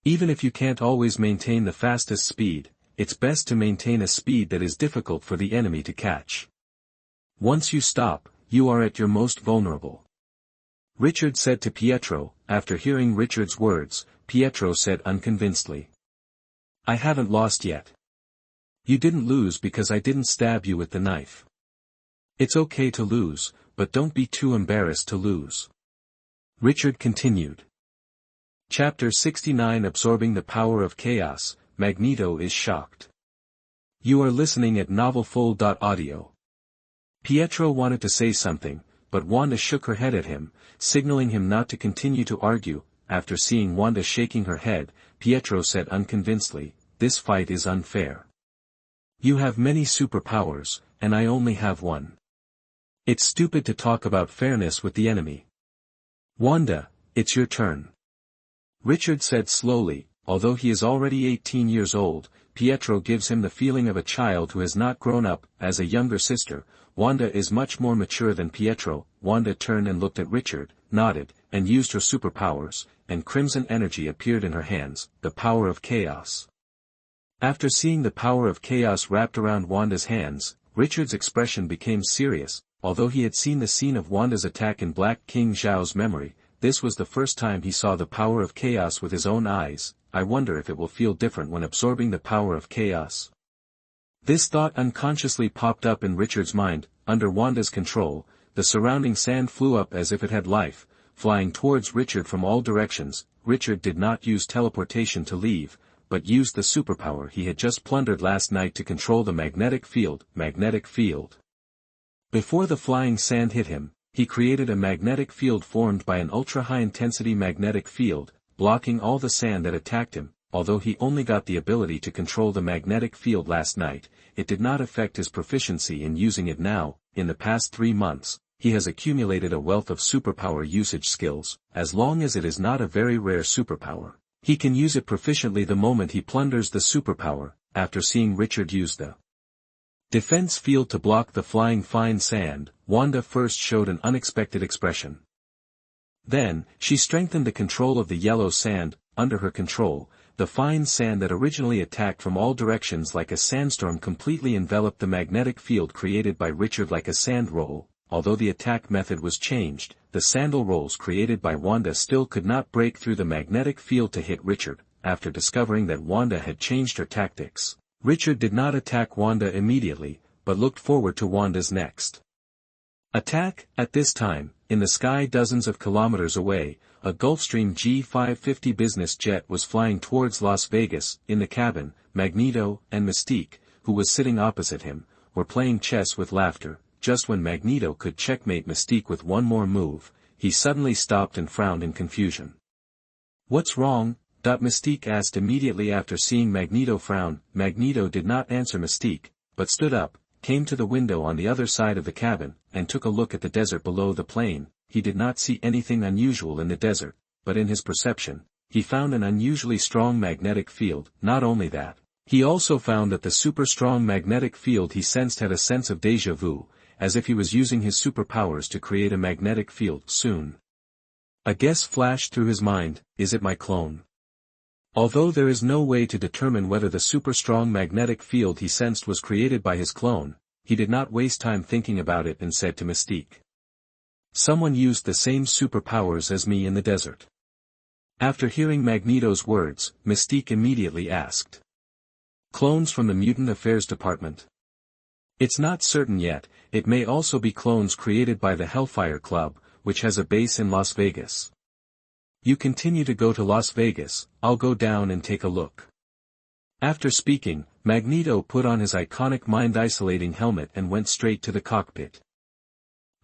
Speaker 1: Even if you can't always maintain the fastest speed, it's best to maintain a speed that is difficult for the enemy to catch. Once you stop, you are at your most vulnerable," Richard said to Pietro. After hearing Richard's words, Pietro said unconvincedly, "I haven't lost yet." "You didn't lose because I didn't stab you with the knife. It's okay to lose, but don't be too embarrassed to lose," Richard continued. Chapter 69 Absorbing the Power of Chaos, Magneto is shocked. You are listening at novelfull.audio. Pietro wanted to say something, but Wanda shook her head at him, signaling him not to continue to argue. After seeing Wanda shaking her head, Pietro said unconvincedly, "This fight is unfair. You have many superpowers, and I only have one. It's stupid to talk about fairness with the enemy. Wanda, it's your turn." Richard said slowly. Although he is already 18 years old, Pietro gives him the feeling of a child who has not grown up. As a younger sister, Wanda is much more mature than Pietro. Wanda turned and looked at Richard, nodded, and used her superpowers, and crimson energy appeared in her hands, the power of chaos. After seeing the power of chaos wrapped around Wanda's hands, Richard's expression became serious. Although he had seen the scene of Wanda's attack in Black King Zhao's memory, this was the first time he saw the power of chaos with his own eyes. I wonder if it will feel different when absorbing the power of chaos. This thought unconsciously popped up in Richard's mind. Under Wanda's control, the surrounding sand flew up as if it had life, flying towards Richard from all directions. Richard did not use teleportation to leave, but used the superpower he had just plundered last night to control the magnetic field. Before the flying sand hit him, he created a magnetic field formed by an ultra-high-intensity magnetic field, blocking all the sand that attacked him. Although he only got the ability to control the magnetic field last night, it did not affect his proficiency in using it now. In the past 3 months, he has accumulated a wealth of superpower usage skills. As long as it is not a very rare superpower, he can use it proficiently the moment he plunders the superpower. After seeing Richard use the defense field to block the flying fine sand, Wanda first showed an unexpected expression. Then, she strengthened the control of the yellow sand. Under her control, the fine sand that originally attacked from all directions like a sandstorm completely enveloped the magnetic field created by Richard like a sand roll. Although the attack method was changed, the sandal rolls created by Wanda still could not break through the magnetic field to hit Richard. After discovering that Wanda had changed her tactics, Richard did not attack Wanda immediately, but looked forward to Wanda's next attack. At this time, in the sky dozens of kilometers away, a Gulfstream G550 business jet was flying towards Las Vegas. In the cabin, Magneto and Mystique, who was sitting opposite him, were playing chess with laughter. Just when Magneto could checkmate Mystique with one more move, he suddenly stopped and frowned in confusion. "What's wrong?" Mystique asked immediately after seeing Magneto frown. Magneto did not answer Mystique, but stood up, came to the window on the other side of the cabin, and took a look at the desert below the plane. He did not see anything unusual in the desert, but in his perception, he found an unusually strong magnetic field. Not only that, he also found that the super strong magnetic field he sensed had a sense of déjà vu, as if he was using his superpowers to create a magnetic field. Soon, a guess flashed through his mind: is it my clone? Although there is no way to determine whether the super strong magnetic field he sensed was created by his clone, he did not waste time thinking about it and said to Mystique, "Someone used the same superpowers as me in the desert." After hearing Magneto's words, Mystique immediately asked, "Clones from the Mutant Affairs Department?" "It's not certain yet. It may also be clones created by the Hellfire Club, which has a base in Las Vegas." "You continue to go to Las Vegas, I'll go down and take a look." After speaking, Magneto put on his iconic mind-isolating helmet and went straight to the cockpit.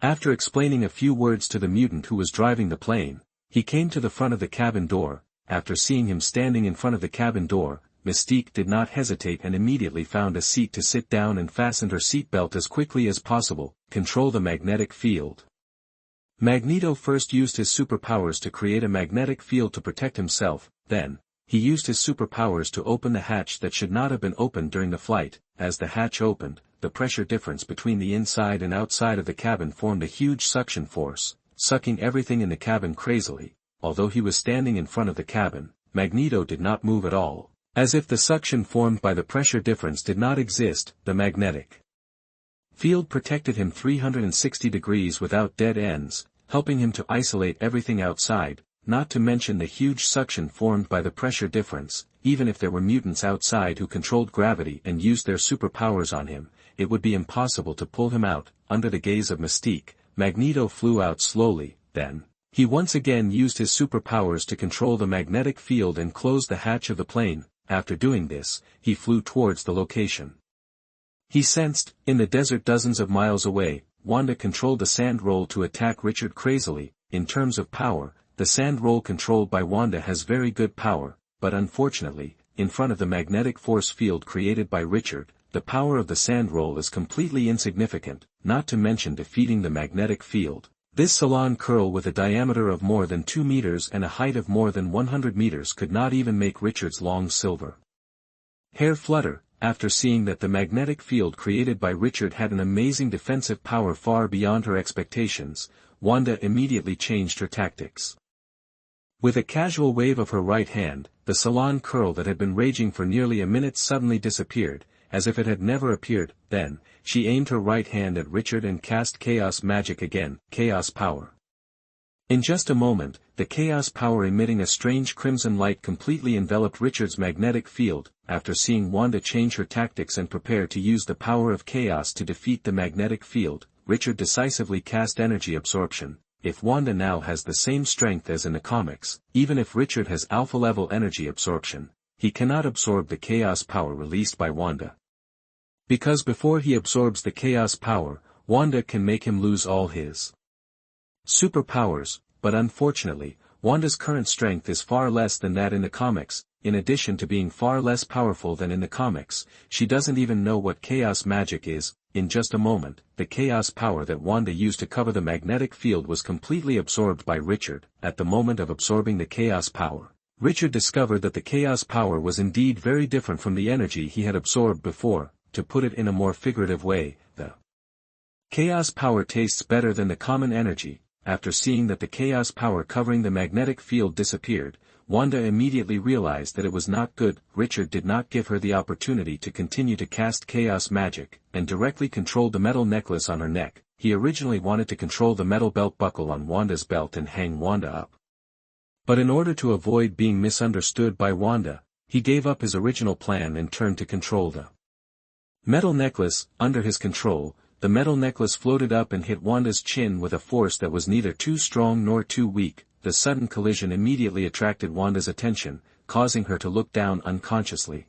Speaker 1: After explaining a few words to the mutant who was driving the plane, he came to the front of the cabin door. After seeing him standing in front of the cabin door, Mystique did not hesitate and immediately found a seat to sit down and fastened her seatbelt as quickly as possible. Control the magnetic field. Magneto first used his superpowers to create a magnetic field to protect himself. Then, he used his superpowers to open the hatch that should not have been opened during the flight. As the hatch opened, the pressure difference between the inside and outside of the cabin formed a huge suction force, sucking everything in the cabin crazily. Although he was standing in front of the cabin, Magneto did not move at all, as if the suction formed by the pressure difference did not exist. The magnetic field protected him 360 degrees without dead ends, helping him to isolate everything outside, not to mention the huge suction formed by the pressure difference. Even if there were mutants outside who controlled gravity and used their superpowers on him, it would be impossible to pull him out. Under the gaze of Mystique, Magneto flew out slowly. Then, he once again used his superpowers to control the magnetic field and close the hatch of the plane. After doing this, he flew towards the location he sensed. In the desert dozens of miles away, Wanda controlled the sand roll to attack Richard crazily. In terms of power, the sand roll controlled by Wanda has very good power, but unfortunately, in front of the magnetic force field created by Richard, the power of the sand roll is completely insignificant, not to mention defeating the magnetic field. This salon curl with a diameter of more than 2 meters and a height of more than 100 meters could not even make Richard's long silver hair flutter. After seeing that the magnetic field created by Richard had an amazing defensive power far beyond her expectations, Wanda immediately changed her tactics. With a casual wave of her right hand, the salon curl that had been raging for nearly a minute suddenly disappeared, as if it had never appeared. Then, she aimed her right hand at Richard and cast chaos magic again. Chaos power. In just a moment, the chaos power emitting a strange crimson light completely enveloped Richard's magnetic field. After seeing Wanda change her tactics and prepare to use the power of chaos to defeat the magnetic field, Richard decisively cast energy absorption. If Wanda now has the same strength as in the comics, even if Richard has alpha-level energy absorption, he cannot absorb the chaos power released by Wanda. Because before he absorbs the chaos power, Wanda can make him lose all his superpowers, but unfortunately, Wanda's current strength is far less than that in the comics. In addition to being far less powerful than in the comics, she doesn't even know what chaos magic is. In just a moment, the chaos power that Wanda used to cover the magnetic field was completely absorbed by Richard. At the moment of absorbing the chaos power, Richard discovered that the chaos power was indeed very different from the energy he had absorbed before. To put it in a more figurative way, the chaos power tastes better than the common energy. After seeing that the chaos power covering the magnetic field disappeared, Wanda immediately realized that it was not good. Richard did not give her the opportunity to continue to cast chaos magic, and directly controlled the metal necklace on her neck. He originally wanted to control the metal belt buckle on Wanda's belt and hang Wanda up. But in order to avoid being misunderstood by Wanda, he gave up his original plan and turned to control the metal necklace. Under his control, the metal necklace floated up and hit Wanda's chin with a force that was neither too strong nor too weak. The sudden collision immediately attracted Wanda's attention, causing her to look down unconsciously.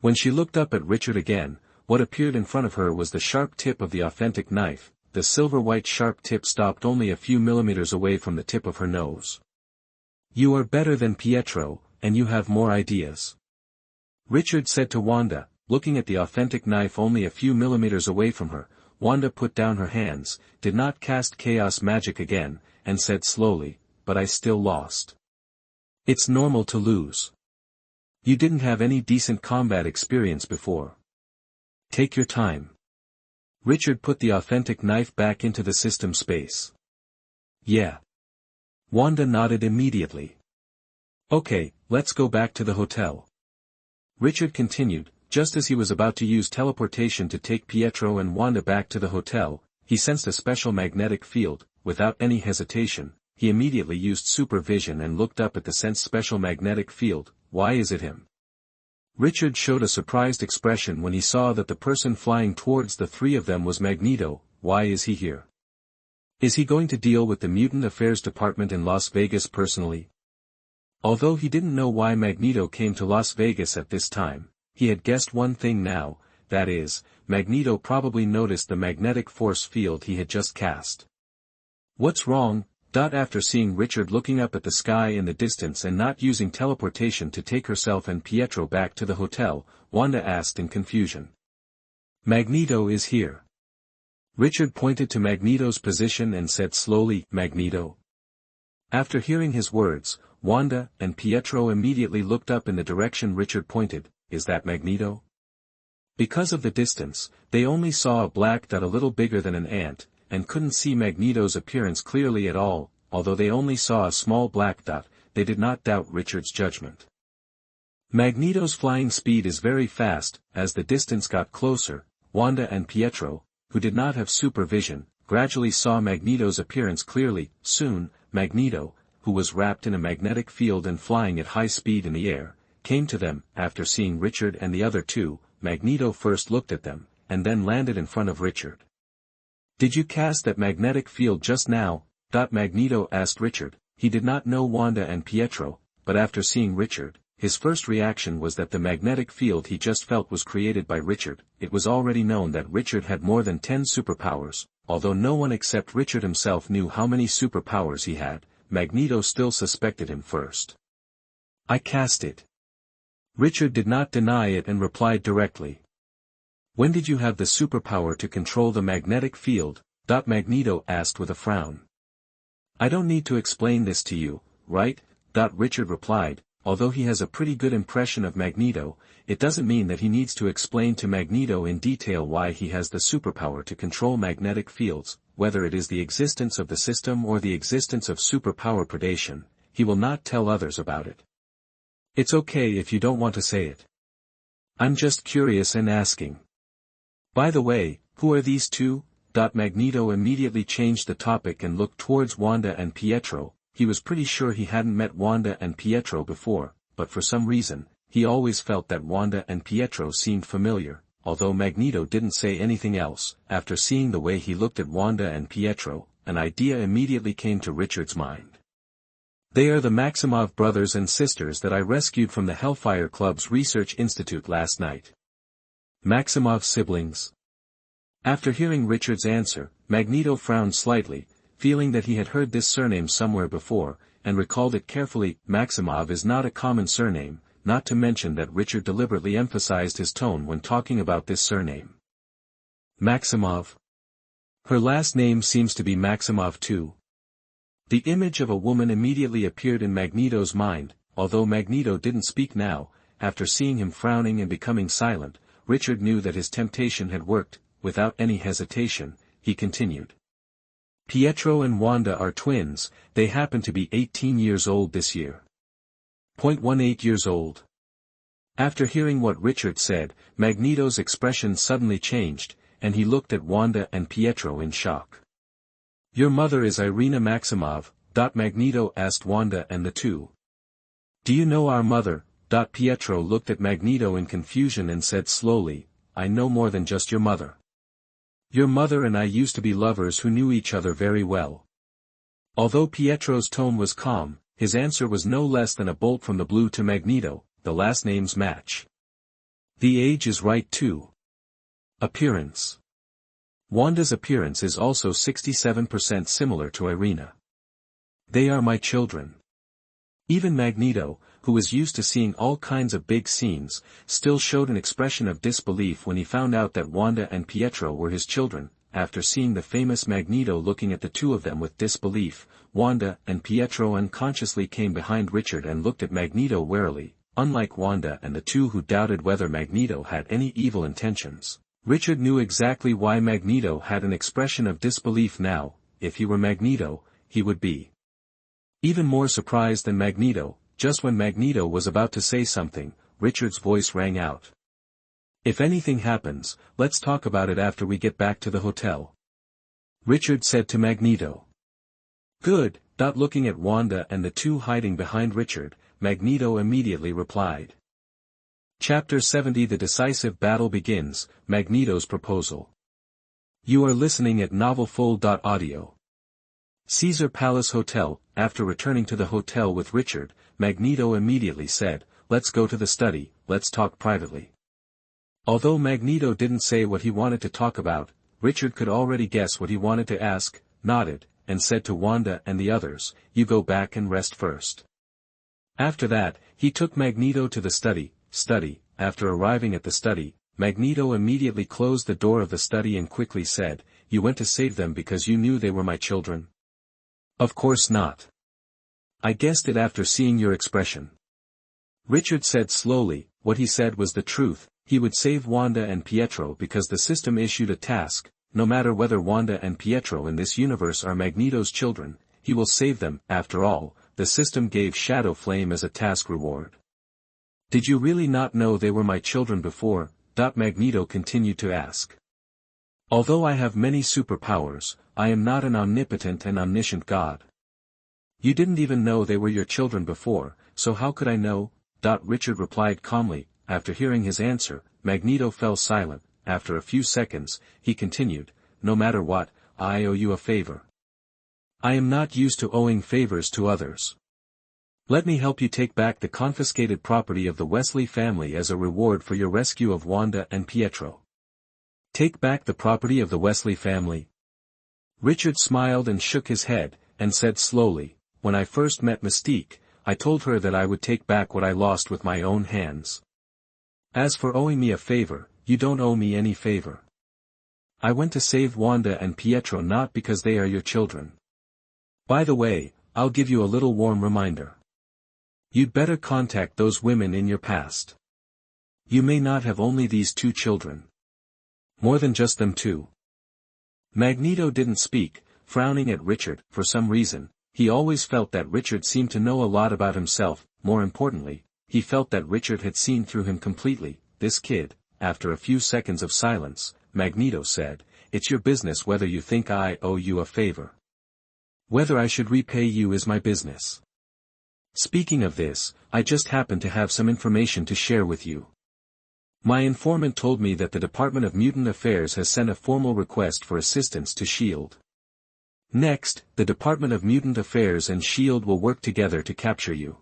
Speaker 1: When she looked up at Richard again, what appeared in front of her was the sharp tip of the authentic knife. The silver-white sharp tip stopped only a few millimeters away from the tip of her nose. "You are better than Pietro, and you have more ideas," Richard said to Wanda. Looking at the authentic knife only a few millimeters away from her, Wanda put down her hands, did not cast chaos magic again, and said slowly, "But I still lost. It's normal to lose. You didn't have any decent combat experience before. Take your time." Richard put the authentic knife back into the system space. "Yeah." Wanda nodded immediately. "Okay, let's go back to the hotel." Richard continued. Just as he was about to use teleportation to take Pietro and Wanda back to the hotel, he sensed a special magnetic field. Without any hesitation, he immediately used supervision and looked up at the sensed special magnetic field. "Why is it him?" Richard showed a surprised expression when he saw that the person flying towards the three of them was Magneto. "Why is he here? Is he going to deal with the Mutant Affairs Department in Las Vegas personally?" Although he didn't know why Magneto came to Las Vegas at this time, he had guessed one thing now, that is, Magneto probably noticed the magnetic force field he had just cast. "What's wrong?" After seeing Richard looking up at the sky in the distance and not using teleportation to take herself and Pietro back to the hotel, Wanda asked in confusion. "Magneto is here." Richard pointed to Magneto's position and said slowly, "Magneto?" After hearing his words, Wanda and Pietro immediately looked up in the direction Richard pointed. "Is that Magneto?" Because of the distance, they only saw a black dot a little bigger than an ant, and couldn't see Magneto's appearance clearly at all. Although they only saw a small black dot, they did not doubt Richard's judgment. Magneto's flying speed is very fast. As the distance got closer, Wanda and Pietro, who did not have supervision, gradually saw Magneto's appearance clearly. Soon, Magneto, who was wrapped in a magnetic field and flying at high speed in the air, came to them. After seeing Richard and the other two, Magneto first looked at them, and then landed in front of Richard. "Did you cast that magnetic field just now?" Magneto asked Richard. He did not know Wanda and Pietro, but after seeing Richard, his first reaction was that the magnetic field he just felt was created by Richard. It was already known that Richard had more than 10 superpowers. Although no one except Richard himself knew how many superpowers he had, Magneto still suspected him first. "I cast it." Richard did not deny it and replied directly. "When did you have the superpower to control the magnetic field?" Magneto asked with a frown. "I don't need to explain this to you, right?" Richard replied. Although he has a pretty good impression of Magneto, it doesn't mean that he needs to explain to Magneto in detail why he has the superpower to control magnetic fields. Whether it is the existence of the system or the existence of superpower predation, he will not tell others about it. "It's okay if you don't want to say it. I'm just curious and asking. By the way, who are these two?" Magneto immediately changed the topic and looked towards Wanda and Pietro. He was pretty sure he hadn't met Wanda and Pietro before, but for some reason, he always felt that Wanda and Pietro seemed familiar, although Magneto didn't say anything else. After seeing the way he looked at Wanda and Pietro, an idea immediately came to Richard's mind. They are the Maximov brothers and sisters that I rescued from the Hellfire Club's Research Institute last night. Maximov siblings? After hearing Richard's answer, Magneto frowned slightly, feeling that he had heard this surname somewhere before, and recalled it carefully. Maximov is not a common surname, not to mention that Richard deliberately emphasized his tone when talking about this surname. Maximov? Her last name seems to be Maximov too. The image of a woman immediately appeared in Magneto's mind, although Magneto didn't speak now. After seeing him frowning and becoming silent, Richard knew that his temptation had worked. Without any hesitation, he continued. Pietro and Wanda are twins. They happen to be 18 years old this year. 18 years old. After hearing what Richard said, Magneto's expression suddenly changed, and he looked at Wanda and Pietro in shock. Your mother is Irina Maximov, Magneto asked Wanda and the two. Do you know our mother? Pietro looked at Magneto in confusion and said slowly, I know more than just your mother. Your mother and I used to be lovers who knew each other very well. Although Pietro's tone was calm, his answer was no less than a bolt from the blue to Magneto. The last names match. The age is right too. Appearance. Wanda's appearance is also 67% similar to Irina. They are my children. Even Magneto, who was used to seeing all kinds of big scenes, still showed an expression of disbelief when he found out that Wanda and Pietro were his children. After seeing the famous Magneto looking at the two of them with disbelief, Wanda and Pietro unconsciously came behind Richard and looked at Magneto warily. Unlike Wanda and the two who doubted whether Magneto had any evil intentions, Richard knew exactly why Magneto had an expression of disbelief now. If he were Magneto, he would be even more surprised than Magneto. Just when Magneto was about to say something, Richard's voice rang out. If anything happens, let's talk about it after we get back to the hotel. Richard said to Magneto. Good. Looking at Wanda and the two hiding behind Richard, Magneto immediately replied. Chapter 70 The decisive battle begins, Magneto's proposal. You are listening at novelfull.audio. Caesar Palace Hotel. After returning to the hotel with Richard, Magneto immediately said, let's go to the study, let's talk privately. Although Magneto didn't say what he wanted to talk about, Richard could already guess what he wanted to ask, nodded, and said to Wanda and the others, you go back and rest first. After that, he took Magneto to the study. After arriving at the study, Magneto immediately closed the door of the study and quickly said, you went to save them because you knew they were my children? Of course not. I guessed it after seeing your expression. Richard said slowly, what he said was the truth. He would save Wanda and Pietro because the system issued a task. No matter whether Wanda and Pietro in this universe are Magneto's children, he will save them. After all, the system gave Shadow Flame as a task reward. Did you really not know they were my children before? Magneto continued to ask. Although I have many superpowers, I am not an omnipotent and omniscient god. You didn't even know they were your children before, so how could I know? Richard replied calmly. After hearing his answer, Magneto fell silent. After a few seconds, he continued, no matter what, I owe you a favor. I am not used to owing favors to others. Let me help you take back the confiscated property of the Wesley family as a reward for your rescue of Wanda and Pietro. Take back the property of the Wesley family? Richard smiled and shook his head, and said slowly, when I first met Mystique, I told her that I would take back what I lost with my own hands. As for owing me a favor, you don't owe me any favor. I went to save Wanda and Pietro not because they are your children. By the way, I'll give you a little warm reminder. You'd better contact those women in your past. You may not have only these two children. More than just them two. Magneto didn't speak, frowning at Richard. For some reason, he always felt that Richard seemed to know a lot about himself. More importantly, he felt that Richard had seen through him completely. This kid. After a few seconds of silence, Magneto said, it's your business whether you think I owe you a favor. Whether I should repay you is my business. Speaking of this, I just happen to have some information to share with you. My informant told me that the Department of Mutant Affairs has sent a formal request for assistance to S.H.I.E.L.D. Next, the Department of Mutant Affairs and S.H.I.E.L.D. will work together to capture you.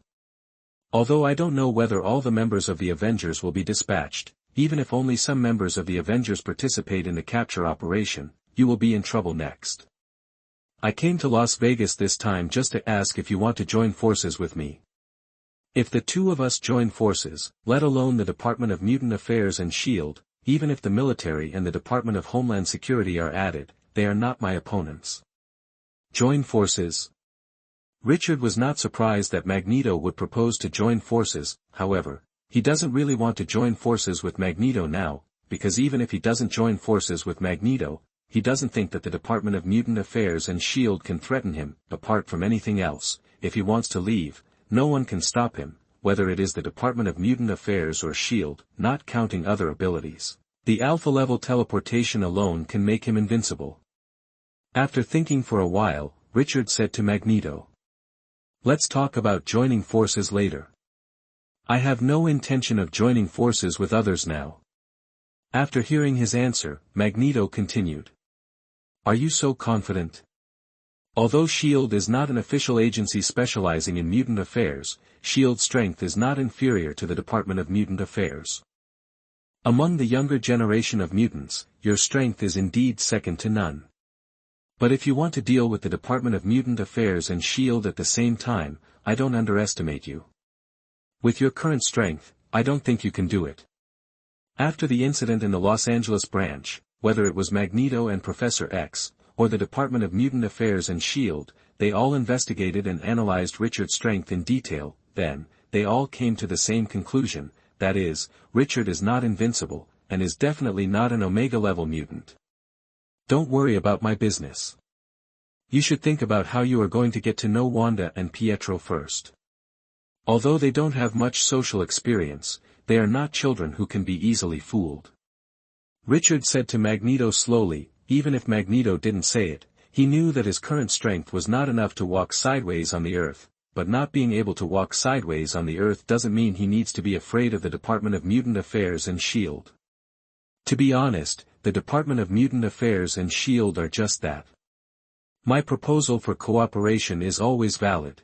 Speaker 1: Although I don't know whether all the members of the Avengers will be dispatched, even if only some members of the Avengers participate in the capture operation, you will be in trouble next. I came to Las Vegas this time just to ask if you want to join forces with me. If the two of us join forces, let alone the Department of Mutant Affairs and S.H.I.E.L.D., even if the military and the Department of Homeland Security are added, they are not my opponents. Join forces? Richard was not surprised that Magneto would propose to join forces. However, he doesn't really want to join forces with Magneto now, because even if he doesn't join forces with Magneto, he doesn't think that the Department of Mutant Affairs and S.H.I.E.L.D. can threaten him. Apart from anything else, if he wants to leave, no one can stop him, whether it is the Department of Mutant Affairs or S.H.I.E.L.D., not counting other abilities. The alpha-level teleportation alone can make him invincible. After thinking for a while, Richard said to Magneto, "Let's talk about joining forces later. I have no intention of joining forces with others now." After hearing his answer, Magneto continued, "Are you so confident? Although S.H.I.E.L.D. is not an official agency specializing in mutant affairs, S.H.I.E.L.D.'s strength is not inferior to the Department of Mutant Affairs. Among the younger generation of mutants, your strength is indeed second to none. But if you want to deal with the Department of Mutant Affairs and S.H.I.E.L.D. at the same time, I don't underestimate you. With your current strength, I don't think you can do it." After the incident in the Los Angeles branch, whether it was Magneto and Professor X, or the Department of Mutant Affairs and S.H.I.E.L.D., they all investigated and analyzed Richard's strength in detail. Then, they all came to the same conclusion, that is, Richard is not invincible, and is definitely not an Omega-level mutant. Don't worry about my business. You should think about how you are going to get to know Wanda and Pietro first. Although they don't have much social experience, they are not children who can be easily fooled. Richard said to Magneto slowly. Even if Magneto didn't say it, he knew that his current strength was not enough to walk sideways on the Earth, but not being able to walk sideways on the Earth doesn't mean he needs to be afraid of the Department of Mutant Affairs and S.H.I.E.L.D. To be honest, the Department of Mutant Affairs and S.H.I.E.L.D. are just that. My proposal for cooperation is always valid.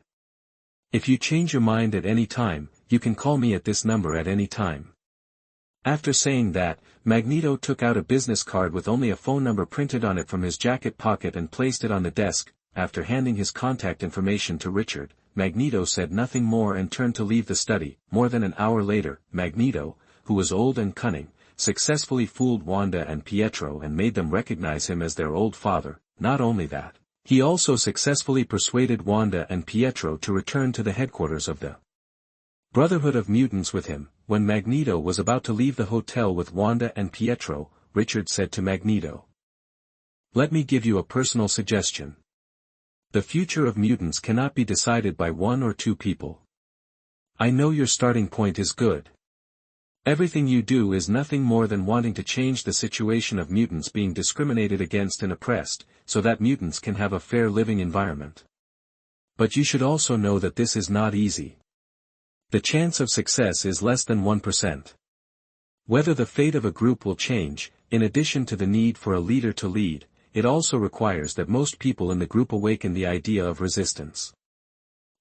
Speaker 1: If you change your mind at any time, you can call me at this number at any time. After saying that, Magneto took out a business card with only a phone number printed on it from his jacket pocket and placed it on the desk. After handing his contact information to Richard, Magneto said nothing more and turned to leave the study. More than an hour later, Magneto, who was old and cunning, successfully fooled Wanda and Pietro and made them recognize him as their old father. Not only that, he also successfully persuaded Wanda and Pietro to return to the headquarters of the Brotherhood of Mutants with him. When Magneto was about to leave the hotel with Wanda and Pietro, Richard said to Magneto, "Let me give you a personal suggestion. The future of mutants cannot be decided by one or two people. I know your starting point is good. Everything you do is nothing more than wanting to change the situation of mutants being discriminated against and oppressed, so that mutants can have a fair living environment. But you should also know that this is not easy. The chance of success is less than 1%. Whether the fate of a group will change, in addition to the need for a leader to lead, it also requires that most people in the group awaken the idea of resistance.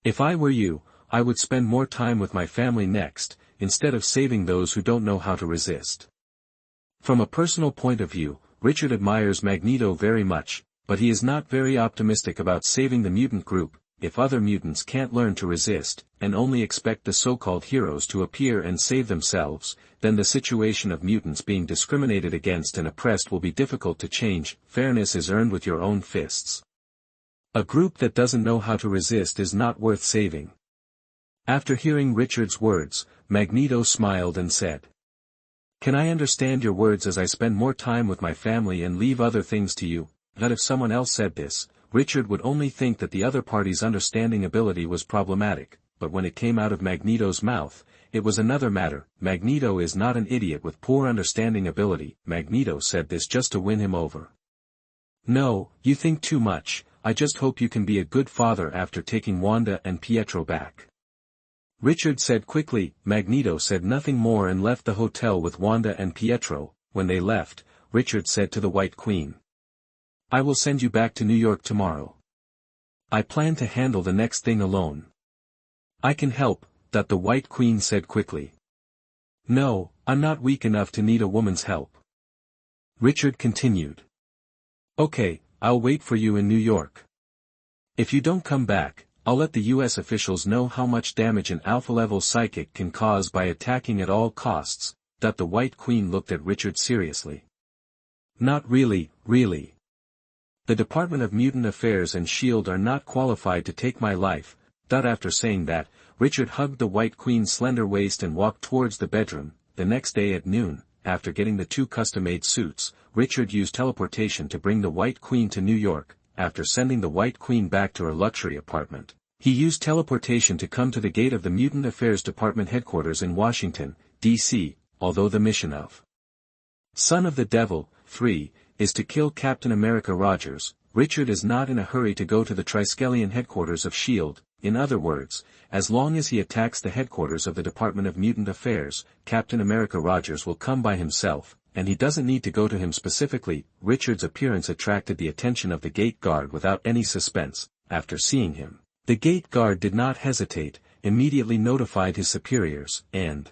Speaker 1: If I were you, I would spend more time with my family next, instead of saving those who don't know how to resist." From a personal point of view, Richard admires Magneto very much, but he is not very optimistic about saving the mutant group. If other mutants can't learn to resist, and only expect the so-called heroes to appear and save themselves, then the situation of mutants being discriminated against and oppressed will be difficult to change. Fairness is earned with your own fists. A group that doesn't know how to resist is not worth saving. After hearing Richard's words, Magneto smiled and said, "Can I understand your words as I spend more time with my family and leave other things to you?" That if someone else said this, Richard would only think that the other party's understanding ability was problematic, but when it came out of Magneto's mouth, it was another matter. Magneto is not an idiot with poor understanding ability. Magneto said this just to win him over. No, you think too much. I just hope you can be a good father after taking Wanda and Pietro back. Richard said quickly. Magneto said nothing more and left the hotel with Wanda and Pietro. When they left, Richard said to the White Queen, "I will send you back to New York tomorrow. I plan to handle the next thing alone." "I can help," that the White Queen said quickly. "No, I'm not weak enough to need a woman's help." Richard continued. "Okay, I'll wait for you in New York. If you don't come back, I'll let the US officials know how much damage an alpha-level psychic can cause by attacking at all costs." That the White Queen looked at Richard seriously. "Not really, really. The Department of Mutant Affairs and S.H.I.E.L.D. are not qualified to take my life." After saying that, Richard hugged the White Queen's slender waist and walked towards the bedroom. The next day at noon, after getting the 2 custom-made suits, Richard used teleportation to bring the White Queen to New York. After sending the White Queen back to her luxury apartment, he used teleportation to come to the gate of the Mutant Affairs Department headquarters in Washington, D.C., although the mission of Son of the Devil, 3, is to kill Captain America Rogers. Richard is not in a hurry to go to the Triskelion headquarters of S.H.I.E.L.D., in other words, as long as he attacks the headquarters of the Department of Mutant Affairs, Captain America Rogers will come by himself, and he doesn't need to go to him specifically. Richard's appearance attracted the attention of the gate guard without any suspense. After seeing him, the gate guard did not hesitate, immediately notified his superiors, and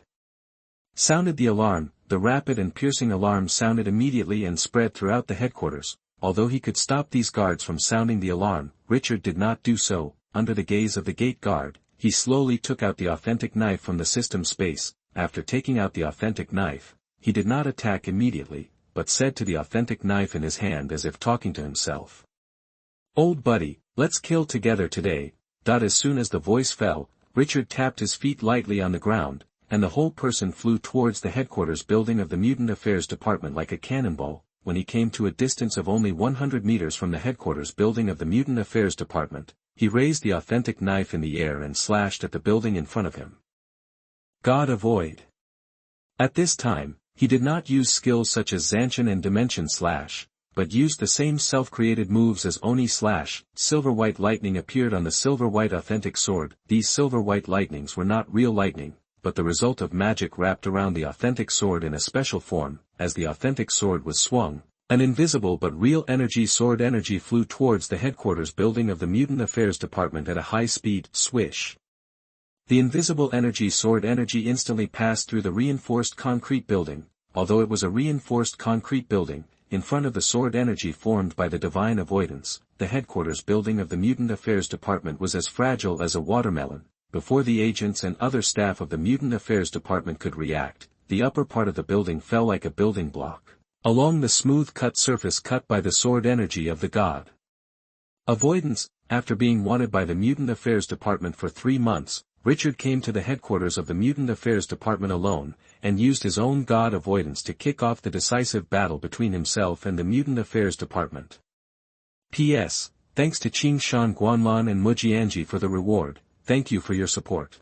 Speaker 1: sounded the alarm. The rapid and piercing alarm sounded immediately and spread throughout the headquarters. Although he could stop these guards from sounding the alarm, Richard did not do so. Under the gaze of the gate guard, he slowly took out the authentic knife from the system space. After taking out the authentic knife, he did not attack immediately, but said to the authentic knife in his hand as if talking to himself, "Old buddy, let's kill together today." As soon as the voice fell, Richard tapped his feet lightly on the ground, and the whole person flew towards the headquarters building of the Mutant Affairs Department like a cannonball. When he came to a distance of only 100 meters from the headquarters building of the Mutant Affairs Department, he raised the authentic knife in the air and slashed at the building in front of him. God avoid. At this time, he did not use skills such as Zancian and Dimension Slash, but used the same self-created moves as Oni Slash. Silver-white lightning appeared on the silver-white authentic sword. These silver-white lightnings were not real lightning, but the result of magic wrapped around the authentic sword in a special form. As the authentic sword was swung, an invisible but real sword energy flew towards the headquarters building of the Mutant Affairs Department at a high speed. Swish. The invisible sword energy instantly passed through the reinforced concrete building. Although it was a reinforced concrete building, in front of the sword energy formed by the divine avoidance, the headquarters building of the Mutant Affairs Department was as fragile as a watermelon. Before the agents and other staff of the Mutant Affairs Department could react, the upper part of the building fell like a building block, along the smooth-cut surface cut by the sword energy of the god. Avoidance. After being wanted by the Mutant Affairs Department for 3 months, Richard came to the headquarters of the Mutant Affairs Department alone, and used his own god avoidance to kick off the decisive battle between himself and the Mutant Affairs Department. P.S. Thanks to Qing Shan Guanlan and Mujianji for the reward. Thank you for your support.